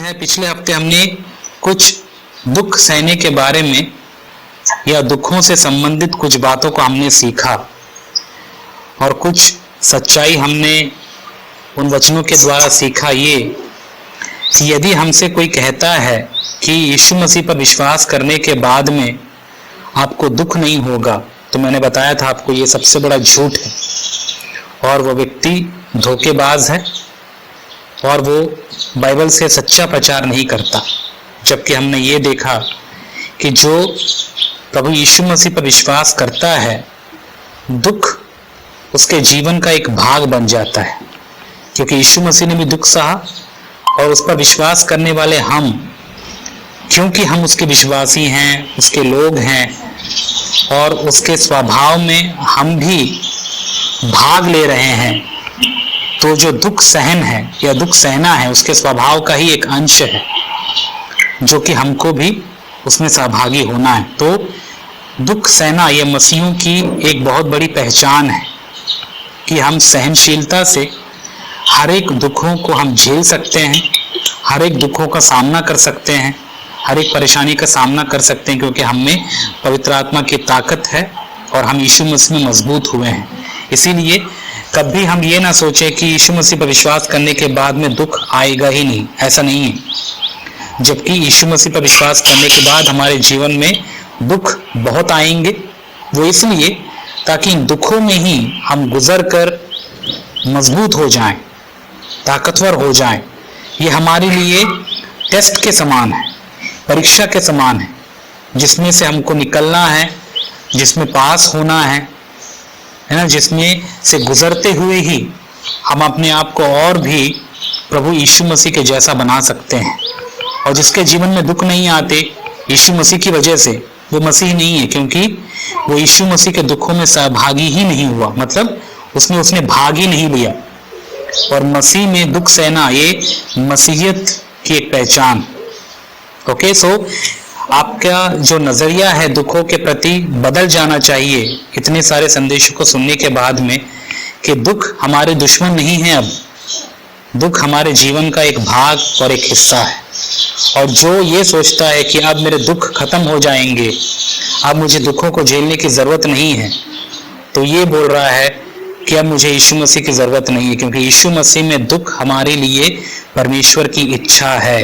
है पिछले हफ्ते हमने कुछ दुख सहने के बारे में या दुखों से संबंधित कुछ बातों को हमने सीखा और कुछ सच्चाई हमने उन वचनों के द्वारा सीखा। ये कि यदि हमसे कोई कहता है कि यीशु मसीह पर विश्वास करने के बाद में आपको दुख नहीं होगा, तो मैंने बताया था आपको ये सबसे बड़ा झूठ है और वो व्यक्ति धोखेबाज है और वो बाइबल से सच्चा प्रचार नहीं करता। जबकि हमने ये देखा कि जो प्रभु यीशु मसीह पर विश्वास करता है, दुख उसके जीवन का एक भाग बन जाता है, क्योंकि यीशु मसीह ने भी दुख सहा और उस पर विश्वास करने वाले हम, क्योंकि हम उसके विश्वासी हैं, उसके लोग हैं और उसके स्वभाव में हम भी भाग ले रहे हैं, तो जो दुख सहन है या दुख सहना है उसके स्वभाव का ही एक अंश है, जो कि हमको भी उसमें सहभागी होना है। तो दुख सहना यह मसीहों की एक बहुत बड़ी पहचान है कि हम सहनशीलता से हर एक दुखों को हम झेल सकते हैं, हर एक दुखों का सामना कर सकते हैं, हर एक परेशानी का सामना कर सकते हैं, क्योंकि हम में पवित्र आत्मा की ताकत है और हम यीशु मसीह में मजबूत हुए हैं। इसीलिए कभी हम ये ना सोचे कि यीशु मसीह पर विश्वास करने के बाद में दुख आएगा ही नहीं, ऐसा नहीं है। जबकि यीशु मसीह पर विश्वास करने के बाद हमारे जीवन में दुख बहुत आएंगे। वो इसलिए ताकि इन दुखों में ही हम गुजर कर मजबूत हो जाएं, ताकतवर हो जाएं। ये हमारे लिए टेस्ट के समान है, परीक्षा के समान है, जिसमें से हमको निकलना है, जिसमें पास होना है ना, जिसमें से गुजरते हुए ही हम अपने आप को और भी प्रभु यीशु मसीह के जैसा बना सकते हैं। और जिसके जीवन में दुख नहीं आते यीशु मसीह की वजह से, वो मसीह नहीं है, क्योंकि वो यीशु मसीह के दुखों में सहभागी ही नहीं हुआ, मतलब उसने भाग ही नहीं लिया। और मसीह में दुख सहना ये मसीहियत की एक पहचान। ओके, सो आपका जो नजरिया है दुखों के प्रति बदल जाना चाहिए इतने सारे संदेशों को सुनने के बाद में, कि दुख हमारे दुश्मन नहीं है। अब दुख हमारे जीवन का एक भाग और एक हिस्सा है। और जो ये सोचता है कि अब मेरे दुख खत्म हो जाएंगे, अब मुझे दुखों को झेलने की जरूरत नहीं है, तो ये बोल रहा है कि अब मुझे यीशु मसीह की जरूरत नहीं है, क्योंकि यीशु मसीह में दुख हमारे लिए परमेश्वर की इच्छा है।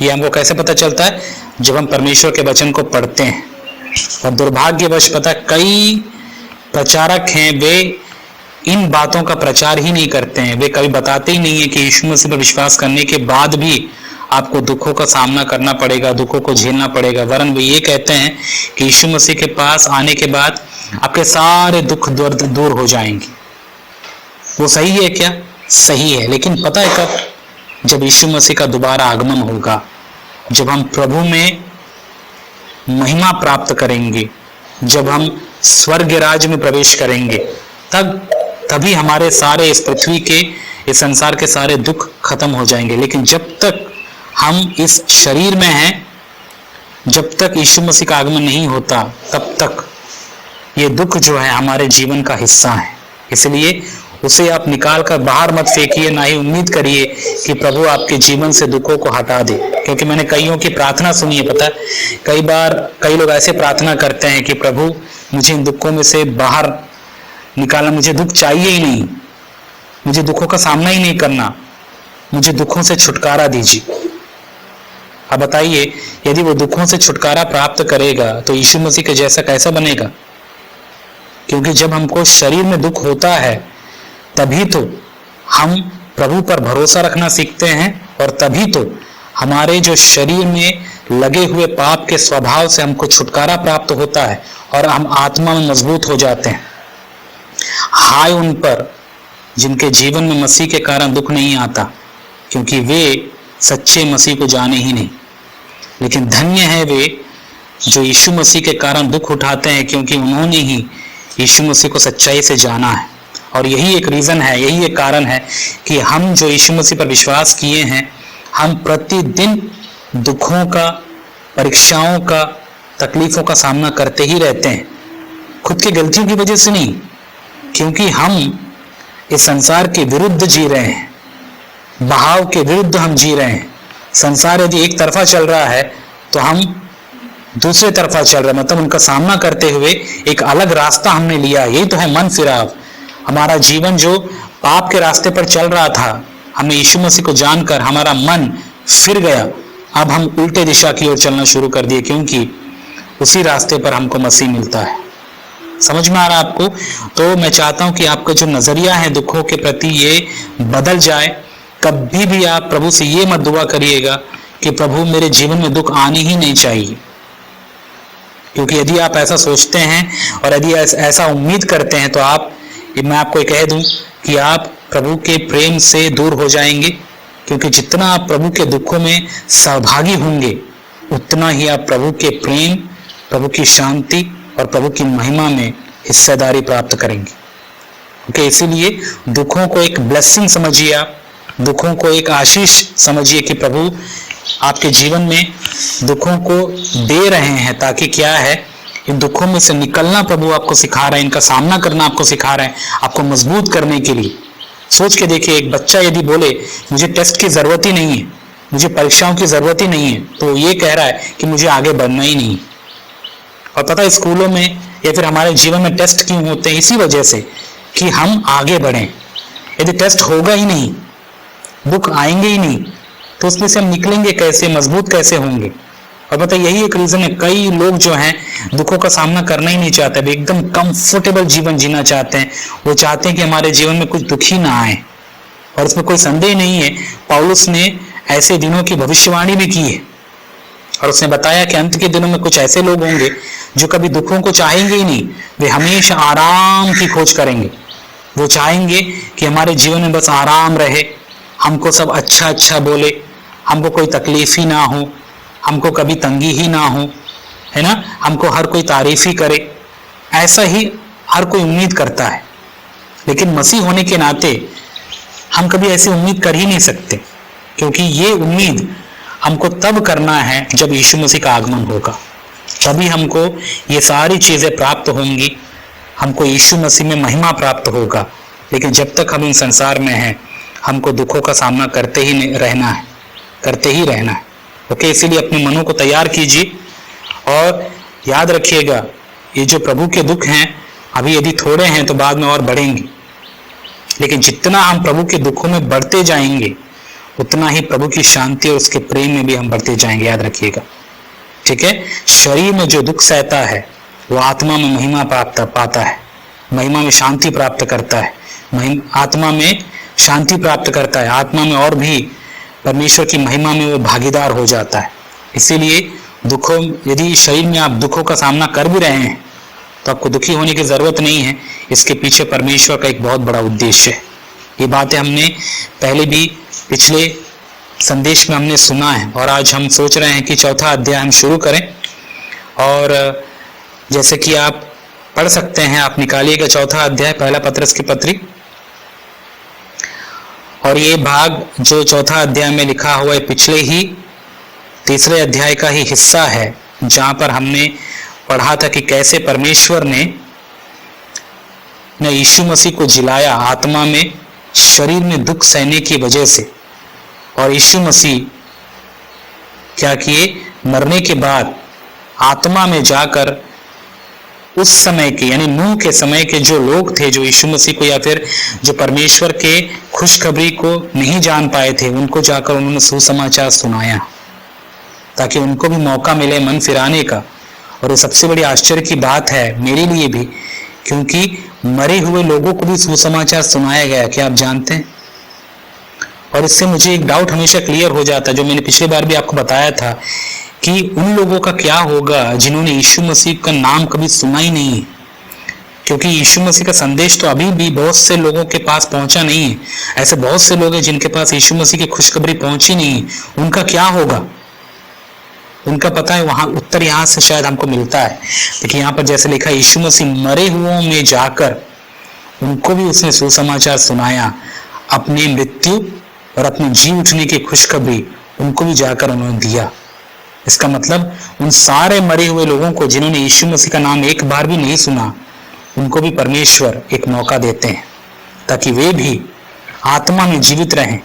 ये हमको कैसे पता चलता है? जब हम परमेश्वर के वचन को पढ़ते हैं। और दुर्भाग्यवश पता कई प्रचारक हैं, वे इन बातों का प्रचार ही नहीं करते हैं। वे कभी बताते ही नहीं है कि यीशु मसीह पर विश्वास करने के बाद भी आपको दुखों का सामना करना पड़ेगा, दुखों को झेलना पड़ेगा। वरन वे ये कहते हैं कि यीशु मसीह के पास आने के बाद आपके सारे दुख दर्द दूर हो जाएंगे। वो सही है क्या? सही है, लेकिन पता है कब? जब यीशु मसीह का दोबारा आगमन होगा, जब हम प्रभु में महिमा प्राप्त करेंगे, जब हम स्वर्ग राज्य में प्रवेश करेंगे, तभी हमारे सारे इस पृथ्वी के, इस संसार के सारे दुख खत्म हो जाएंगे। लेकिन जब तक हम इस शरीर में हैं, जब तक यीशु मसीह का आगमन नहीं होता, तब तक ये दुख जो है हमारे जीवन का हिस्सा है। इसलिए उसे आप निकाल कर बाहर मत फेंकिए, ना ही उम्मीद करिए कि प्रभु आपके जीवन से दुखों को हटा दे। क्योंकि मैंने कईयों की प्रार्थना सुनी है, पता है, कई बार कई लोग ऐसे प्रार्थना करते हैं कि प्रभु मुझे इन दुखों में से बाहर निकालना, मुझे दुख चाहिए ही नहीं, मुझे दुखों का सामना ही नहीं करना, मुझे दुखों से छुटकारा दीजिए। अब बताइए, यदि वो दुखों से छुटकारा प्राप्त करेगा तो यीशु मसीह के जैसा कैसा बनेगा? क्योंकि जब हमको शरीर में दुख होता है, तभी तो हम प्रभु पर भरोसा रखना सीखते हैं और तभी तो हमारे जो शरीर में लगे हुए पाप के स्वभाव से हमको छुटकारा प्राप्त होता है और हम आत्मा में मजबूत हो जाते हैं। हाय उन पर जिनके जीवन में मसीह के कारण दुख नहीं आता, क्योंकि वे सच्चे मसीह को जाने ही नहीं। लेकिन धन्य है वे जो यीशु मसीह के कारण दुख उठाते हैं, क्योंकि उन्होंने ही यीशु मसीह को सच्चाई से जाना है। और यही एक रीजन है, यही एक कारण है कि हम जो यीशु मसीह पर विश्वास किए हैं, हम प्रतिदिन दुखों का, परीक्षाओं का, तकलीफों का सामना करते ही रहते हैं। खुद की गलतियों की वजह से नहीं, क्योंकि हम इस संसार के विरुद्ध जी रहे हैं, बहाव के विरुद्ध हम जी रहे हैं। संसार यदि एक तरफा चल रहा है तो हम दूसरे तरफा चल रहे हैं, मतलब उनका सामना करते हुए एक अलग रास्ता हमने लिया। यही तो है मन फिराव। हमारा जीवन जो पाप के रास्ते पर चल रहा था, हमने यीशु मसीह को जानकर हमारा मन फिर गया। अब हम उल्टे दिशा की ओर चलना शुरू कर दिए, क्योंकि उसी रास्ते पर हमको मसीह मिलता है। समझ में आ रहा है आपको? तो मैं चाहता हूं कि आपका जो नजरिया है दुखों के प्रति ये बदल जाए। कभी भी आप प्रभु से ये मत दुआ करिएगा कि प्रभु मेरे जीवन में दुख आने ही नहीं चाहिए, क्योंकि यदि आप ऐसा सोचते हैं और यदि ऐसा उम्मीद करते हैं तो मैं आपको कह दूं कि आप प्रभु के प्रेम से दूर हो जाएंगे। क्योंकि जितना आप प्रभु के दुखों में सहभागी होंगे उतना ही आप प्रभु के प्रेम, प्रभु की शांति और प्रभु की महिमा में हिस्सेदारी प्राप्त करेंगे। ओके, इसीलिए दुखों को एक ब्लेसिंग समझिए, आप दुखों को एक आशीष समझिए कि प्रभु आपके जीवन में दुखों को दे रहे हैं, ताकि क्या है, इन दुखों में से निकलना प्रभु आपको सिखा रहे हैं, इनका सामना करना आपको सिखा रहे हैं, आपको मजबूत करने के लिए। सोच के देखिए, एक बच्चा यदि बोले मुझे टेस्ट की जरूरत ही नहीं है, मुझे परीक्षाओं की जरूरत ही नहीं है, तो ये कह रहा है कि मुझे आगे बढ़ना ही नहीं। और पता है स्कूलों में या फिर हमारे जीवन में टेस्ट क्यों होते हैं? इसी वजह से कि हम आगे बढ़ें। यदि टेस्ट होगा ही नहीं, दुख आएंगे ही नहीं, तो उसमें से हम निकलेंगे कैसे, मजबूत कैसे होंगे? और पता यही एक रीजन है, कई लोग जो हैं दुखों का सामना करना ही नहीं चाहते, वे एकदम कंफर्टेबल जीवन जीना चाहते हैं। वो चाहते हैं कि हमारे जीवन में कुछ दुख ही ना आए। और इसमें कोई संदेह नहीं है, पौलुस ने ऐसे दिनों की भविष्यवाणी भी की है और उसने बताया कि अंत के दिनों में कुछ ऐसे लोग होंगे जो कभी दुखों को चाहेंगे ही नहीं, वे हमेशा आराम की खोज करेंगे। वो चाहेंगे कि हमारे जीवन में बस आराम रहे, हमको सब अच्छा अच्छा बोले, हमको कोई तकलीफ ही ना हो, हमको कभी तंगी ही ना हो, है ना, हमको हर कोई तारीफ ही करे। ऐसा ही हर कोई उम्मीद करता है, लेकिन मसीह होने के नाते हम कभी ऐसी उम्मीद कर ही नहीं सकते, क्योंकि ये उम्मीद हमको तब करना है जब यीशु मसीह का आगमन होगा, तभी हमको ये सारी चीजें प्राप्त होंगी, हमको यीशु मसीह में महिमा प्राप्त होगा। लेकिन जब तक हम इन संसार में हैं, हमको दुखों का सामना करते ही रहना है। ओके, इसीलिए अपने मनों को तैयार कीजिए और याद रखिएगा, ये जो प्रभु के दुख हैं अभी यदि थोड़े हैं तो बाद में और बढ़ेंगे, लेकिन जितना हम प्रभु के दुखों में बढ़ते जाएंगे उतना ही प्रभु की शांति और उसके प्रेम में भी हम बढ़ते जाएंगे। याद रखिएगा, ठीक है। शरीर में जो दुख सहता है वो आत्मा में महिमा प्राप्त पाता है, महिमा में शांति प्राप्त करता है, आत्मा में शांति प्राप्त करता है, आत्मा में और भी परमेश्वर की महिमा में वो भागीदार हो जाता है। इसीलिए दुखों, यदि शरीर में आप दुखों का सामना कर भी रहे हैं तो आपको दुखी होने की जरूरत नहीं है। इसके पीछे परमेश्वर का एक बहुत बड़ा उद्देश्य है। ये बातें हमने पहले भी पिछले संदेश में हमने सुना है और आज हम सोच रहे हैं कि चौथा अध्याय हम शुरू करें। और जैसे कि आप पढ़ सकते हैं, आप निकालिएगा चौथा अध्याय, पहला पत्रस की पत्री, और ये भाग जो चौथा अध्याय में लिखा हुआ है पिछले ही तीसरे अध्याय का ही हिस्सा है, जहां पर हमने पढ़ा था कि कैसे परमेश्वर ने यीशु मसीह को जिलाया आत्मा में, शरीर में दुख सहने की वजह से। और यीशु मसीह क्या किए, मरने के बाद आत्मा में जाकर उस समय के, यानी नूह के समय के जो लोग थे, जो यीशु मसीह को या फिर जो परमेश्वर के खुशखबरी को नहीं जान पाए थे, उनको जाकर उन्होंने सुसमाचार सुनाया ताकि उनको भी मौका मिले मन फिराने का। और ये सबसे बड़ी आश्चर्य की बात है मेरे लिए भी, क्योंकि मरे हुए लोगों को भी सुसमाचार सुनाया गया। क्या आप जानते हैं? और इससे मुझे एक डाउट हमेशा क्लियर हो जाता है, जो मैंने पिछली बार भी आपको बताया था, कि उन लोगों का क्या होगा जिन्होंने यीशु मसीह का नाम कभी सुना ही नहीं है। क्योंकि यीशु मसीह का संदेश तो अभी भी बहुत से लोगों के पास पहुंचा नहीं है। ऐसे बहुत से लोग हैं जिनके पास यीशु मसीह की खुशखबरी पहुंची नहीं है। उनका क्या होगा? उनका पता है, वहां उत्तर यहाँ से शायद हमको मिलता है। देखिए यहाँ पर जैसे लिखा, यीशु मसीह मरे हुओं में जाकर उनको भी उसने सुसमाचार सुनाया, अपनी मृत्यु और अपने जी उठने की खुशखबरी उनको भी जाकर उन्होंने दिया। इसका मतलब उन सारे मरे हुए लोगों को जिन्होंने यीशु मसीह का नाम एक बार भी नहीं सुना, उनको भी परमेश्वर एक मौका देते हैं ताकि वे भी आत्मा में जीवित रहें।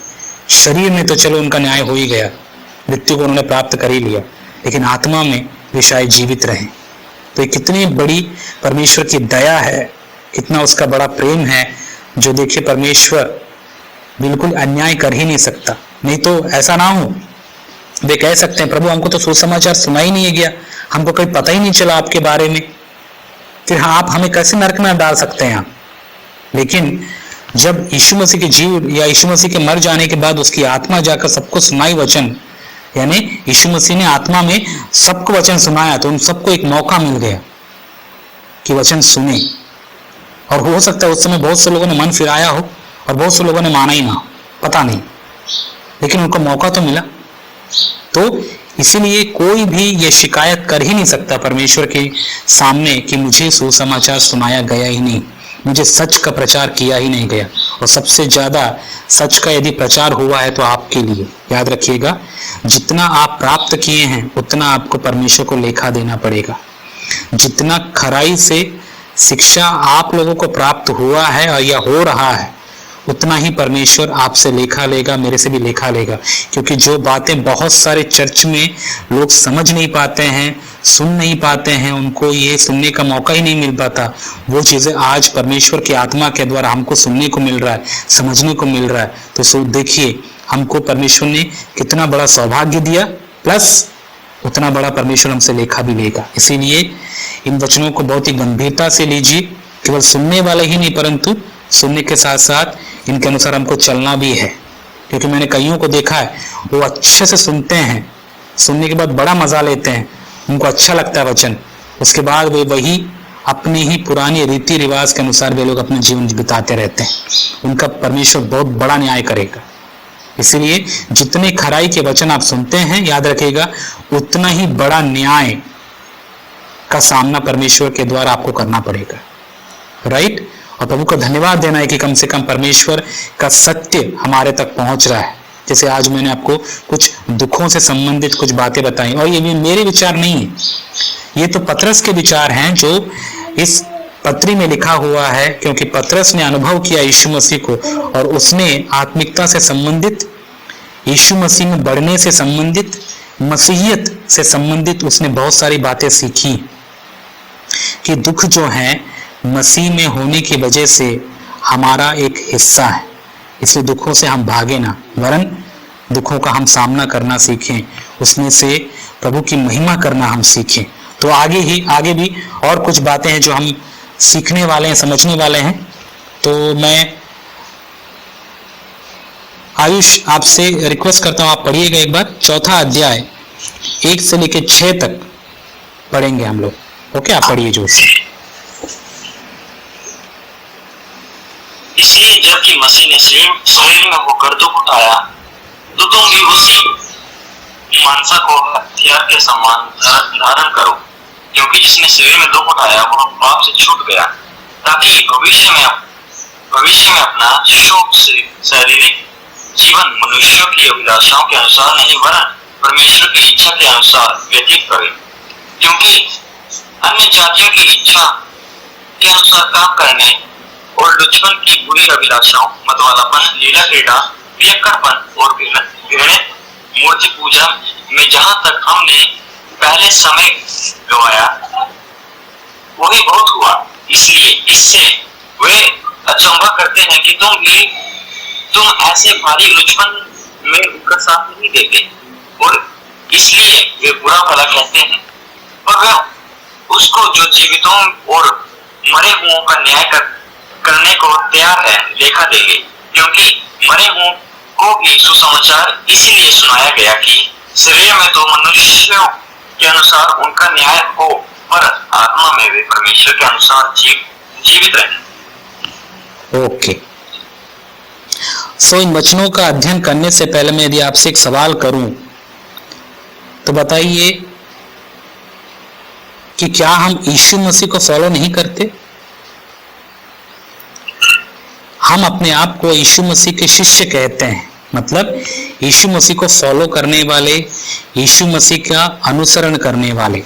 शरीर में तो चलो उनका न्याय हो ही गया, मृत्यु को उन्होंने प्राप्त कर ही लिया, लेकिन आत्मा में वे शायद जीवित रहे। तो ये कितनी बड़ी परमेश्वर की दया है, कितना उसका बड़ा प्रेम है, जो देखिए परमेश्वर बिल्कुल अन्याय कर ही नहीं सकता। नहीं तो ऐसा ना हो, वे कह सकते हैं प्रभु हमको तो सुसमाचार सुना ही नहीं गया, हमको कहीं पता ही नहीं चला आपके बारे में, फिर आप हमें कैसे नरक में डाल सकते हैं। लेकिन जब यीशु मसीह के जीव या यीशु मसीह के मर जाने के बाद उसकी आत्मा जाकर सबको सुनाई वचन, यानी यीशु मसीह ने आत्मा में सबको वचन सुनाया, तो उन सबको एक मौका मिल गया कि वचन सुने। और हो सकता है उस समय बहुत से लोगों ने मन फिराया हो और बहुत से लोगों ने माना ही ना हो, पता नहीं, लेकिन उनको मौका तो मिला। तो इसीलिए कोई भी ये शिकायत कर ही नहीं सकता परमेश्वर के सामने कि मुझे सुसमाचार सुनाया गया ही नहीं, मुझे सच का प्रचार किया ही नहीं गया। और सबसे ज्यादा सच का यदि प्रचार हुआ है तो आपके लिए, याद रखिएगा, जितना आप प्राप्त किए हैं उतना आपको परमेश्वर को लेखा देना पड़ेगा। जितना खराई से शिक्षा आप लोगों को प्राप्त हुआ है और या हो रहा है, उतना ही परमेश्वर आपसे लेखा लेगा, मेरे से भी लेखा लेगा। क्योंकि जो बातें बहुत सारे चर्च में लोग समझ नहीं पाते हैं, सुन नहीं पाते हैं, उनको ये सुनने का मौका ही नहीं मिल पाता, वो चीजें आज परमेश्वर की आत्मा के द्वारा हमको सुनने को मिल रहा है, समझने को मिल रहा है। तो देखिए हमको परमेश्वर ने कितना बड़ा सौभाग्य दिया, प्लस उतना बड़ा परमेश्वर हमसे लेखा भी लेगा। इसीलिए इन वचनों को बहुत ही गंभीरता से लीजिए। केवल सुनने वाले ही नहीं, परंतु सुनने के साथ साथ इनके अनुसार हमको चलना भी है। क्योंकि मैंने कईयों को देखा है, वो अच्छे से सुनते हैं, सुनने के बाद बड़ा मजा लेते हैं, उनको अच्छा लगता है वचन, उसके बाद वे वही अपनी ही पुरानी रीति रिवाज के अनुसार वे लोग अपना जीवन बिताते रहते हैं। उनका परमेश्वर बहुत बड़ा न्याय करेगा। इसीलिए जितने खराई के वचन आप सुनते हैं, याद रखिएगा, उतना ही बड़ा न्याय का सामना परमेश्वर के द्वारा आपको करना पड़ेगा, राइट। और प्रभु को धन्यवाद देना है कि कम से कम परमेश्वर का सत्य हमारे तक पहुंच रहा है। जैसे आज मैंने आपको कुछ दुखों से संबंधित कुछ बातें बताई, और ये भी मेरे विचार नहीं है, ये तो पतरस के विचार हैं जो इस पत्री में लिखा हुआ है। क्योंकि पतरस ने अनुभव किया यीशु मसीह को, और उसने आत्मिकता से संबंधित, यीशु मसीह में बढ़ने से संबंधित, मसीहियत से संबंधित उसने बहुत सारी बातें सीखी कि दुख जो है मसीह में होने की वजह से हमारा एक हिस्सा है। इसलिए दुखों से हम भागे ना, वरन दुखों का हम सामना करना सीखें, उसमें से प्रभु की महिमा करना हम सीखें। तो आगे भी और कुछ बातें हैं जो हम सीखने वाले हैं, समझने वाले हैं। तो मैं आयुष आपसे रिक्वेस्ट करता हूं, आप पढ़िएगा एक बार, 4 अध्याय 1 से लेकर 6 तक पढ़ेंगे हम लोग। ओके, आप पढ़िए जोर से। इसलिए जबकि मसीह ने शरीर में होकर दुख उठाया, तो तुम भी उसी मानसा को हथियार के समान धारण करो। क्योंकि जिसने शरीर में दुख उठाया वह पाप से छूट गया, ताकि भविष्य में अपना शारीरिक जीवन मनुष्यों की अभिलाषाओं के अनुसार नहीं, वरन परमेश्वर की इच्छा के अनुसार व्यतीत करे। क्योंकि अन्य जातियों की इच्छा के अनुसार काम करने और लुचपन की बुरी अभिलाषाओं, मतवालापन, लीला क्रीड़ा, पियक्कड़पन और घृणित मूर्ति पूजा में जहां तक हमने पहले समय गवाया वही बहुत हुआ। इसलिए इससे वे अचंभा करते हैं कि तुम ऐसे भारी लुचपन में उनका साथ नहीं देते, और इसलिए वे बुरा भला कहते हैं। और वे उसको जो जीवितों और मरे हुओं का न्याय करने को तैयार है लेखा देंगे। क्योंकि मरे हुओं को भी सुसमाचार इसीलिए सुनाया गया कि शरीर में तो मनुष्यों के अनुसार उनका न्याय हो, पर आत्मा में वे परमेश्वर के अनुसार जीवित रहें। ओके, सो इन वचनों का अध्ययन करने से पहले मैं यदि आपसे एक सवाल करूं तो बताइए कि क्या हम यीशु मसीह को फॉलो नहीं करते? हम अपने आप को यीशु मसीह के शिष्य कहते हैं, मतलब यीशु मसीह को फॉलो करने वाले, यीशु मसीह का अनुसरण करने वाले।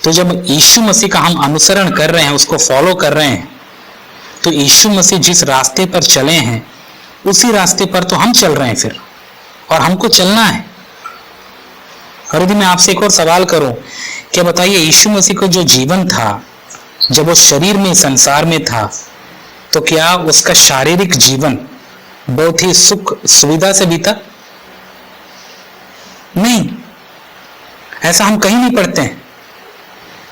तो जब यीशु मसीह का हम अनुसरण कर रहे हैं, उसको फॉलो कर रहे हैं, तो यीशु मसीह जिस रास्ते पर चले हैं उसी रास्ते पर तो हम चल रहे हैं फिर, और हमको चलना है। और यदि मैं आपसे एक और सवाल करूं, क्या बताइए यीशु मसीह को जो जीवन था जब वो शरीर में संसार में था, तो क्या उसका शारीरिक जीवन बहुत ही सुख सुविधा से बीता? नहीं, ऐसा हम कहीं नहीं पढ़ते हैं।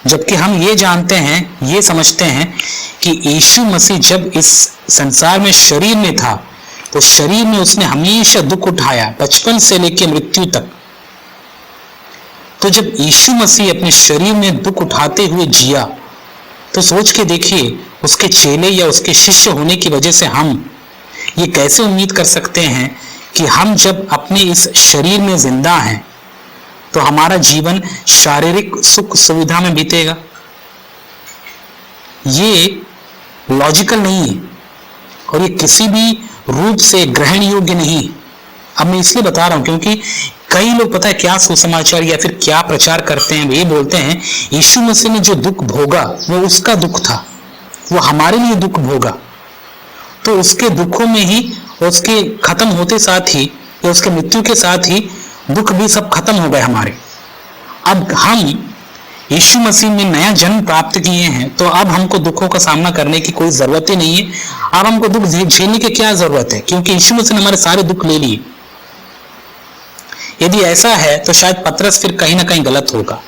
जबकि हम ये जानते हैं, ये समझते हैं कि यीशु मसीह जब इस संसार में शरीर में था तो शरीर में उसने हमेशा दुख उठाया, बचपन से लेकर मृत्यु तक। तो जब यीशु मसीह अपने शरीर में दुख उठाते हुए जिया, तो सोच के देखिए उसके चेले या उसके शिष्य होने की वजह से हम ये कैसे उम्मीद कर सकते हैं कि हम जब अपने इस शरीर में जिंदा हैं तो हमारा जीवन शारीरिक सुख सुविधा में बीतेगा? ये लॉजिकल नहीं है और ये किसी भी रूप से ग्रहण योग्य नहीं। अब मैं इसलिए बता रहा हूं क्योंकि कई लोग पता है क्या सुसमाचार या फिर क्या प्रचार करते हैं, वे बोलते हैं यीशु मसीह ने जो दुख भोगा वो उसका दुख था, वो हमारे लिए दुख भोगा, तो उसके दुखों में ही, उसके खत्म होते साथ ही या उसके मृत्यु के साथ ही दुख भी सब खत्म हो गए हमारे। अब हम यीशु मसीह में नया जन्म प्राप्त किए हैं तो अब हमको दुखों का सामना करने की कोई जरूरत ही नहीं है। अब हमको दुख झेलने की क्या जरूरत है, क्योंकि यीशु मसीह ने हमारे सारे दुख ले लिए। यदि ऐसा है तो शायद पतरस फिर कहीं ना कहीं गलत होगा।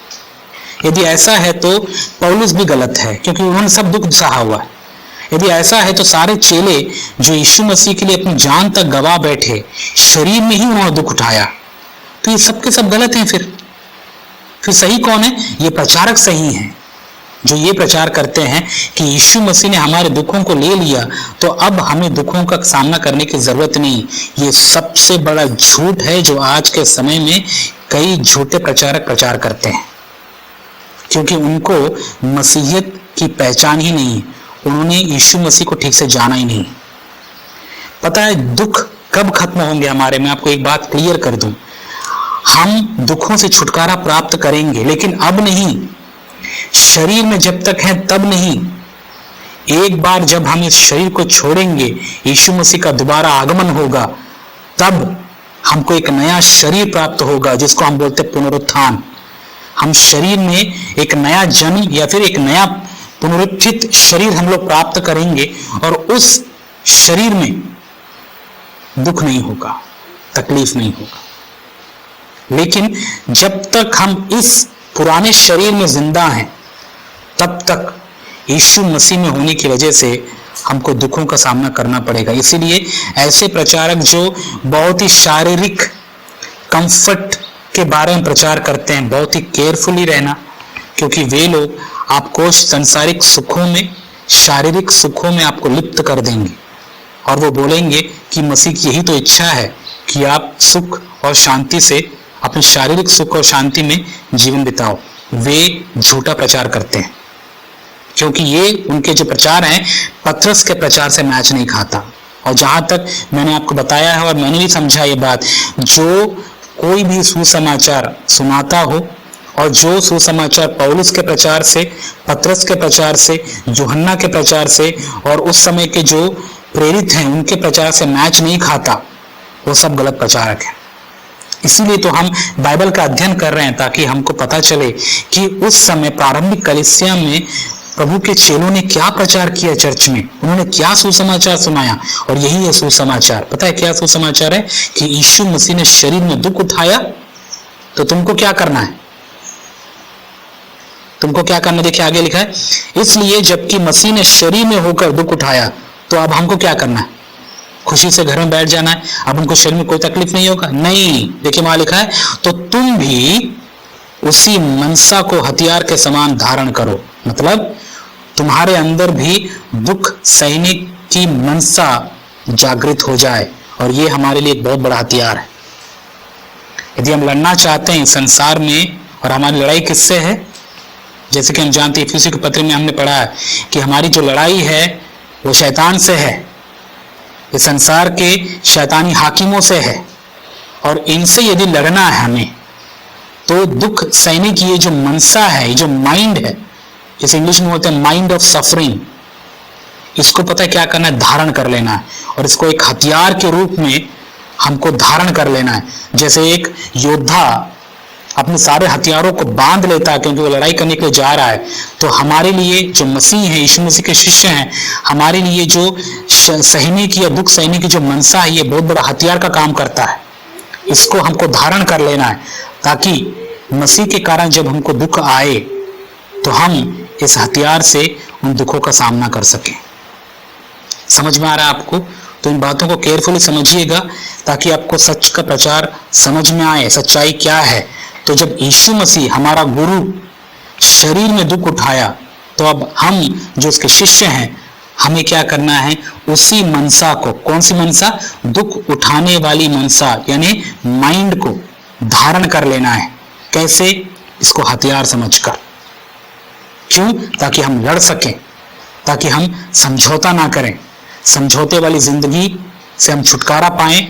यदि ऐसा है तो पौलुस भी गलत है क्योंकि उन्होंने सब दुख सहा हुआ है। यदि ऐसा है तो सारे चेले जो यीशु मसीह के लिए अपनी जान तक गवा बैठे, शरीर में ही उन्होंने दुख उठाया, तो ये सब के सब गलत हैं। फिर सही कौन है? ये प्रचारक सही हैं जो ये प्रचार करते हैं कि यीशु मसीह ने हमारे दुखों को ले लिया तो अब हमें दुखों का सामना करने की जरूरत नहीं। ये सबसे बड़ा झूठ है जो आज के समय में कई झूठे प्रचारक प्रचार करते हैं, क्योंकि उनको मसीहियत की पहचान ही नहीं, उन्होंने यीशु मसीह को ठीक से जाना ही नहीं। पता है दुख कब खत्म होंगे हमारे? मैं आपको एक बात क्लियर कर दूं, हम दुखों से छुटकारा प्राप्त करेंगे लेकिन अब नहीं, शरीर में जब तक है तब नहीं। एक बार जब हम इस शरीर को छोड़ेंगे, यीशु मसीह का दोबारा आगमन होगा, तब हमको एक नया शरीर प्राप्त होगा जिसको हम बोलते हैं पुनरुत्थान। हम शरीर में एक नया जन्म या फिर एक नया पुनरुत्थित शरीर हम लोग प्राप्त करेंगे और उस शरीर में दुख नहीं होगा, तकलीफ नहीं होगा। लेकिन जब तक हम इस पुराने शरीर में जिंदा हैं तब तक यीशु मसीह में होने की वजह से हमको दुखों का सामना करना पड़ेगा। इसीलिए ऐसे प्रचारक जो बहुत ही शारीरिक कंफर्ट के बारे में प्रचार करते हैं, बहुत ही केयरफुली रहना, क्योंकि वे लोग आपको सांसारिक सुखों में, शारीरिक सुखों में आपको लिप्त कर देंगे और वो बोलेंगे कि मसीह की यही तो इच्छा है कि आप सुख और शांति से, अपने शारीरिक सुख और शांति में जीवन बिताओ। वे झूठा प्रचार करते हैं क्योंकि ये उनके जो प्रचार हैं पतरस के प्रचार से मैच नहीं खाता। और जहां तक मैंने आपको बताया है और मैंने भी समझा ये बात, जो कोई भी सुसमाचार सुनाता हो और जो सुसमाचार पौलुस के प्रचार से, पतरस के प्रचार से, यूहन्ना के प्रचार से और उस समय के जो प्रेरित हैं उनके प्रचार से मैच नहीं खाता, वो सब गलत प्रचारक है। इसीलिए तो हम बाइबल का अध्ययन कर रहे हैं ताकि हमको पता चले कि उस समय प्रारंभिक कलीसिया में प्रभु के चेलों ने क्या प्रचार किया, चर्च में उन्होंने क्या सुसमाचार सुनाया। और यही है सुसमाचार। पता है क्या सुसमाचार है? कि यीशु मसीह ने शरीर में दुख उठाया, तो तुमको क्या करना है? तुमको क्या करना? देखिए आगे लिखा है, इसलिए जबकि मसीह ने शरीर में होकर दुख उठाया तो अब हमको क्या करना है? खुशी से घर में बैठ जाना है। अब उनको शरीर में कोई तकलीफ नहीं होगा? नहीं। देखिए वहां लिखा है, तो तुम भी उसी मनसा को हथियार के समान धारण करो। मतलब तुम्हारे अंदर भी दुख सहने की मनसा जागृत हो जाए, और ये हमारे लिए एक बहुत बड़ा हथियार है। यदि हम लड़ना चाहते हैं संसार में, और हमारी लड़ाई किससे है? जैसे कि हम जानते हैं इफिसी के पत्र में हमने पढ़ा है कि हमारी जो लड़ाई है वो शैतान से है, इस संसार के शैतानी हाकिमों से है, और इनसे यदि लड़ना है हमें तो दुख सहने की ये जो मनसा है, ये जो माइंड है, इसे इंग्लिश में बोलते हैं माइंड ऑफ सफरिंग, इसको पता है क्या करना है? धारण कर लेना है, और इसको एक हथियार के रूप में हमको धारण कर लेना है। जैसे एक योद्धा अपने सारे हथियारों को बांध लेता है, क्योंकि वो लड़ाई करने के लिए जा रहा है। तो हमारे लिए जो मसीह है, यीशु मसीह के शिष्य हैं, हमारे लिए जो सहने की या दुख सहने की जो मनसा है, ये बहुत बड़ा हथियार का काम करता है। इसको हमको धारण कर लेना है, ताकि मसीह के कारण जब हमको दुख आए तो हम इस हथियार से उन दुखों का सामना कर सकें। समझ में आ रहा है आपको? तो इन बातों को केयरफुली समझिएगा, ताकि आपको सच का प्रचार समझ में आए, सच्चाई क्या है। तो जब यीशु मसीह हमारा गुरु शरीर में दुख उठाया, तो अब हम जो उसके शिष्य हैं, हमें क्या करना है? उसी मनसा को, कौन सी मनसा? दुख उठाने वाली मनसा, यानी माइंड को धारण कर लेना है। कैसे? इसको हथियार समझकर। क्यों? ताकि हम लड़ सकें, ताकि हम समझौता ना करें, समझौते वाली जिंदगी से हम छुटकारा पाएं,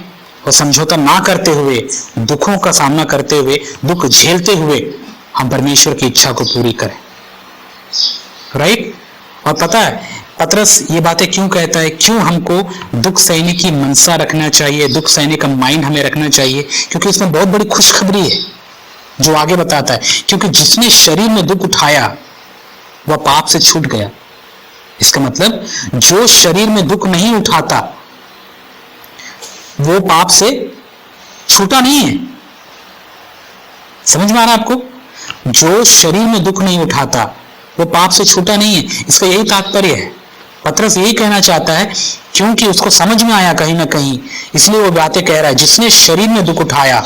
और समझौता ना करते हुए, दुखों का सामना करते हुए, दुख झेलते हुए हम परमेश्वर की इच्छा को पूरी करें। राइट? और पता है पतरस ये बातें क्यों कहता है? क्यों हमको दुख सहने की मनसा रखना चाहिए, दुख सहने का माइंड हमें रखना चाहिए? क्योंकि इसमें बहुत बड़ी खुशखबरी है जो आगे बताता है। क्योंकि जिसने शरीर में दुख उठाया वह पाप से छूट गया। इसका मतलब जो शरीर में दुख नहीं उठाता वो पाप से छूटा नहीं है। समझ में आ रहा है आपको? जो शरीर में दुख नहीं उठाता वो पाप से छूटा नहीं है। इसका यही तात्पर्य है। पतरस यही कहना चाहता है, क्योंकि उसको समझ में आया कहीं ना कहीं, इसलिए वो बातें कह रहा है। जिसने शरीर में दुख उठाया,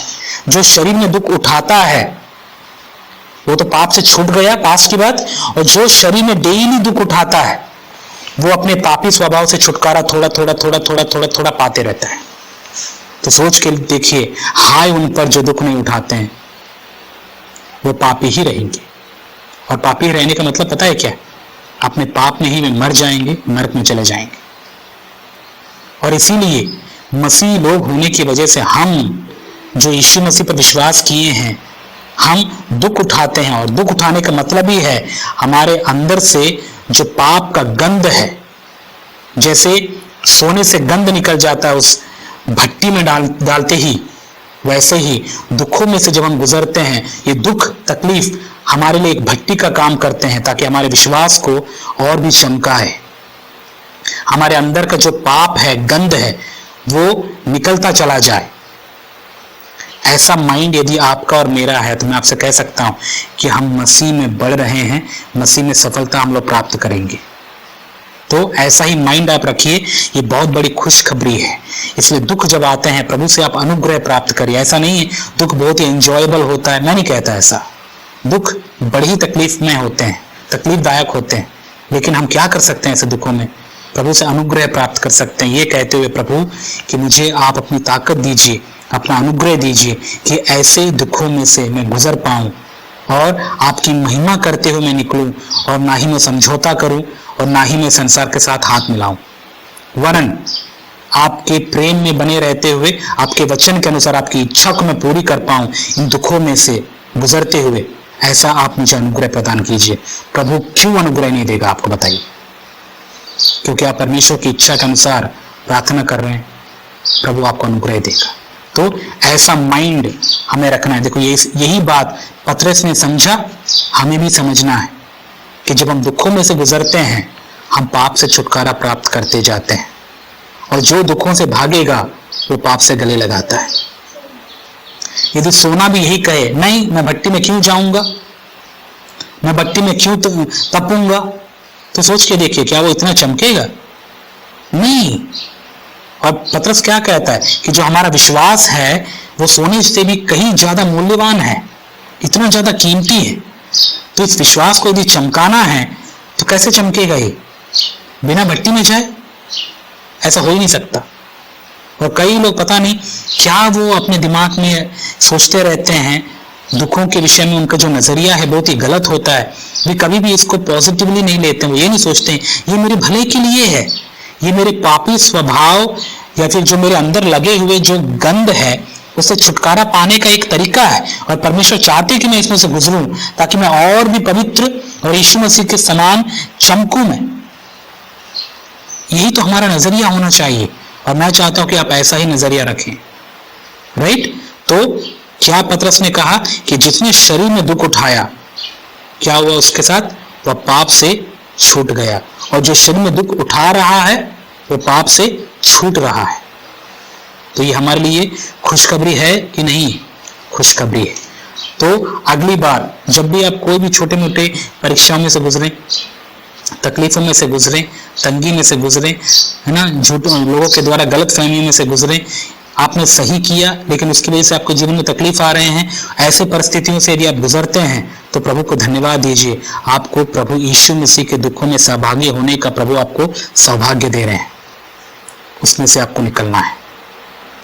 जो शरीर में दुख उठाता है वो तो पाप से छूट गया, पास की बात। और जो शरीर में डेली दुख उठाता है वो अपने पापी स्वभाव से छुटकारा थोड़ा थोड़ा थोड़ा थोड़ा थोड़ा थोड़ा पाते रहता है। तो सोच के देखिए, हाय उन पर जो दुख नहीं उठाते हैं, वो पापी ही रहेंगे। और पापी रहने का मतलब पता है क्या? अपने पाप में ही वे मर जाएंगे, नरक में चले जाएंगे। और इसीलिए मसीह लोग होने की वजह से हम जो यीशु मसीह पर विश्वास किए हैं, हम दुख उठाते हैं। और दुख उठाने का मतलब ही है हमारे अंदर से जो पाप का गंध है, जैसे सोने से गंध निकल जाता है उस भट्टी में डालते ही, वैसे ही दुखों में से जब हम गुजरते हैं, ये दुख तकलीफ हमारे लिए एक भट्टी का काम करते हैं, ताकि हमारे विश्वास को और भी चमकाए। हमारे अंदर का जो पाप है, गंध है, वो निकलता चला जाए। ऐसा माइंड यदि आपका और मेरा है तो मैं आपसे कह सकता हूं कि हम मसीह में बढ़ रहे हैं, मसीह में सफलता हम लोग प्राप्त करेंगे। तो ऐसा ही माइंड आप रखिए, ये बहुत बड़ी खुशखबरी है। इसलिए दुख जब आते हैं, प्रभु से आप अनुग्रह प्राप्त करिए। ऐसा नहीं है दुख बहुत ही एंजॉयबल होता है, मैं नहीं कहता ऐसा। दुख बड़ी तकलीफ में होते हैं, तकलीफदायक होते हैं, लेकिन हम क्या कर सकते हैं ऐसे दुखों में? प्रभु से अनुग्रह प्राप्त कर सकते हैं, ये कहते हुए, प्रभु कि मुझे आप अपनी ताकत दीजिए, अपना अनुग्रह दीजिए कि ऐसे दुखों में से मैं गुजर पाऊं और आपकी महिमा करते हुए मैं निकलूं, और ना ही मैं समझौता करूं और ना ही मैं संसार के साथ हाथ मिलाऊं, वरन आपके प्रेम में बने रहते हुए, आपके वचन के अनुसार आपकी इच्छा को मैं पूरी कर पाऊं इन दुखों में से गुजरते हुए। ऐसा आप मुझे अनुग्रह प्रदान कीजिए। प्रभु क्यों अनुग्रह नहीं देगा आपको बताइए? क्योंकि आप परमेश्वर की इच्छा के अनुसार प्रार्थना कर रहे हैं, प्रभु आपको अनुग्रह देगा। तो ऐसा माइंड हमें रखना है। देखो यही बात पतरस ने समझा, हमें भी समझना है कि जब हम दुखों में से गुजरते हैं, हम पाप से छुटकारा प्राप्त करते जाते हैं, और जो दुखों से भागेगा वो पाप से गले लगाता है। यदि सोना भी यही कहे, नहीं मैं भट्टी में क्यों जाऊंगा, मैं भट्टी में क्यों तपूंगा, तो सोच के देखिए क्या वो इतना चमकेगा? नहीं। और पतरस क्या कहता है कि जो हमारा विश्वास है वो सोने से भी कहीं ज्यादा मूल्यवान है, इतना ज्यादा कीमती है। तो इस विश्वास को यदि चमकाना है तो कैसे चमकेगा? ये बिना भट्टी में जाए? ऐसा हो ही नहीं सकता। और कई लोग पता नहीं क्या वो अपने दिमाग में सोचते रहते हैं, दुखों के विषय में उनका जो नजरिया है बहुत ही गलत होता है। वे कभी भी इसको पॉजिटिवली नहीं लेते। वो ये नहीं सोचते ये मेरे भले के लिए है, ये मेरे पापी स्वभाव या फिर जो मेरे अंदर लगे हुए जो गंध है उससे छुटकारा पाने का एक तरीका है, और परमेश्वर चाहते हैं कि मैं इसमें से गुजरूं ताकि मैं और भी पवित्र और यीशु मसीह के समान चमकूं मैं। यही तो हमारा नजरिया होना चाहिए, और मैं चाहता हूं कि आप ऐसा ही नजरिया रखें। राइट? तो क्या पतरस ने कहा कि जिसने शरीर में दुख उठाया, क्या हुआ उसके साथ? वह पाप से छूट गया। और जो शरीर में दुख उठा रहा है वो पाप से छूट रहा है। तो ये हमारे लिए खुशखबरी है कि नहीं? खुशखबरी है। तो अगली बार जब भी आप कोई भी छोटे मोटे परीक्षाओं में से गुजरें, तकलीफों में से गुजरें, तंगी में से गुजरें, है ना, झूठों लोगों के द्वारा गलत फहमियों में से गुजरें, आपने सही किया लेकिन उसकी वजह से आपको जीवन में तकलीफ आ रहे हैं, ऐसे परिस्थितियों से यदि आप गुजरते हैं तो प्रभु को धन्यवाद दीजिए। आपको प्रभु यीशु मसीह के दुखों में सहभागी होने का प्रभु आपको सौभाग्य दे रहे हैं। उसमें से आपको निकलना है,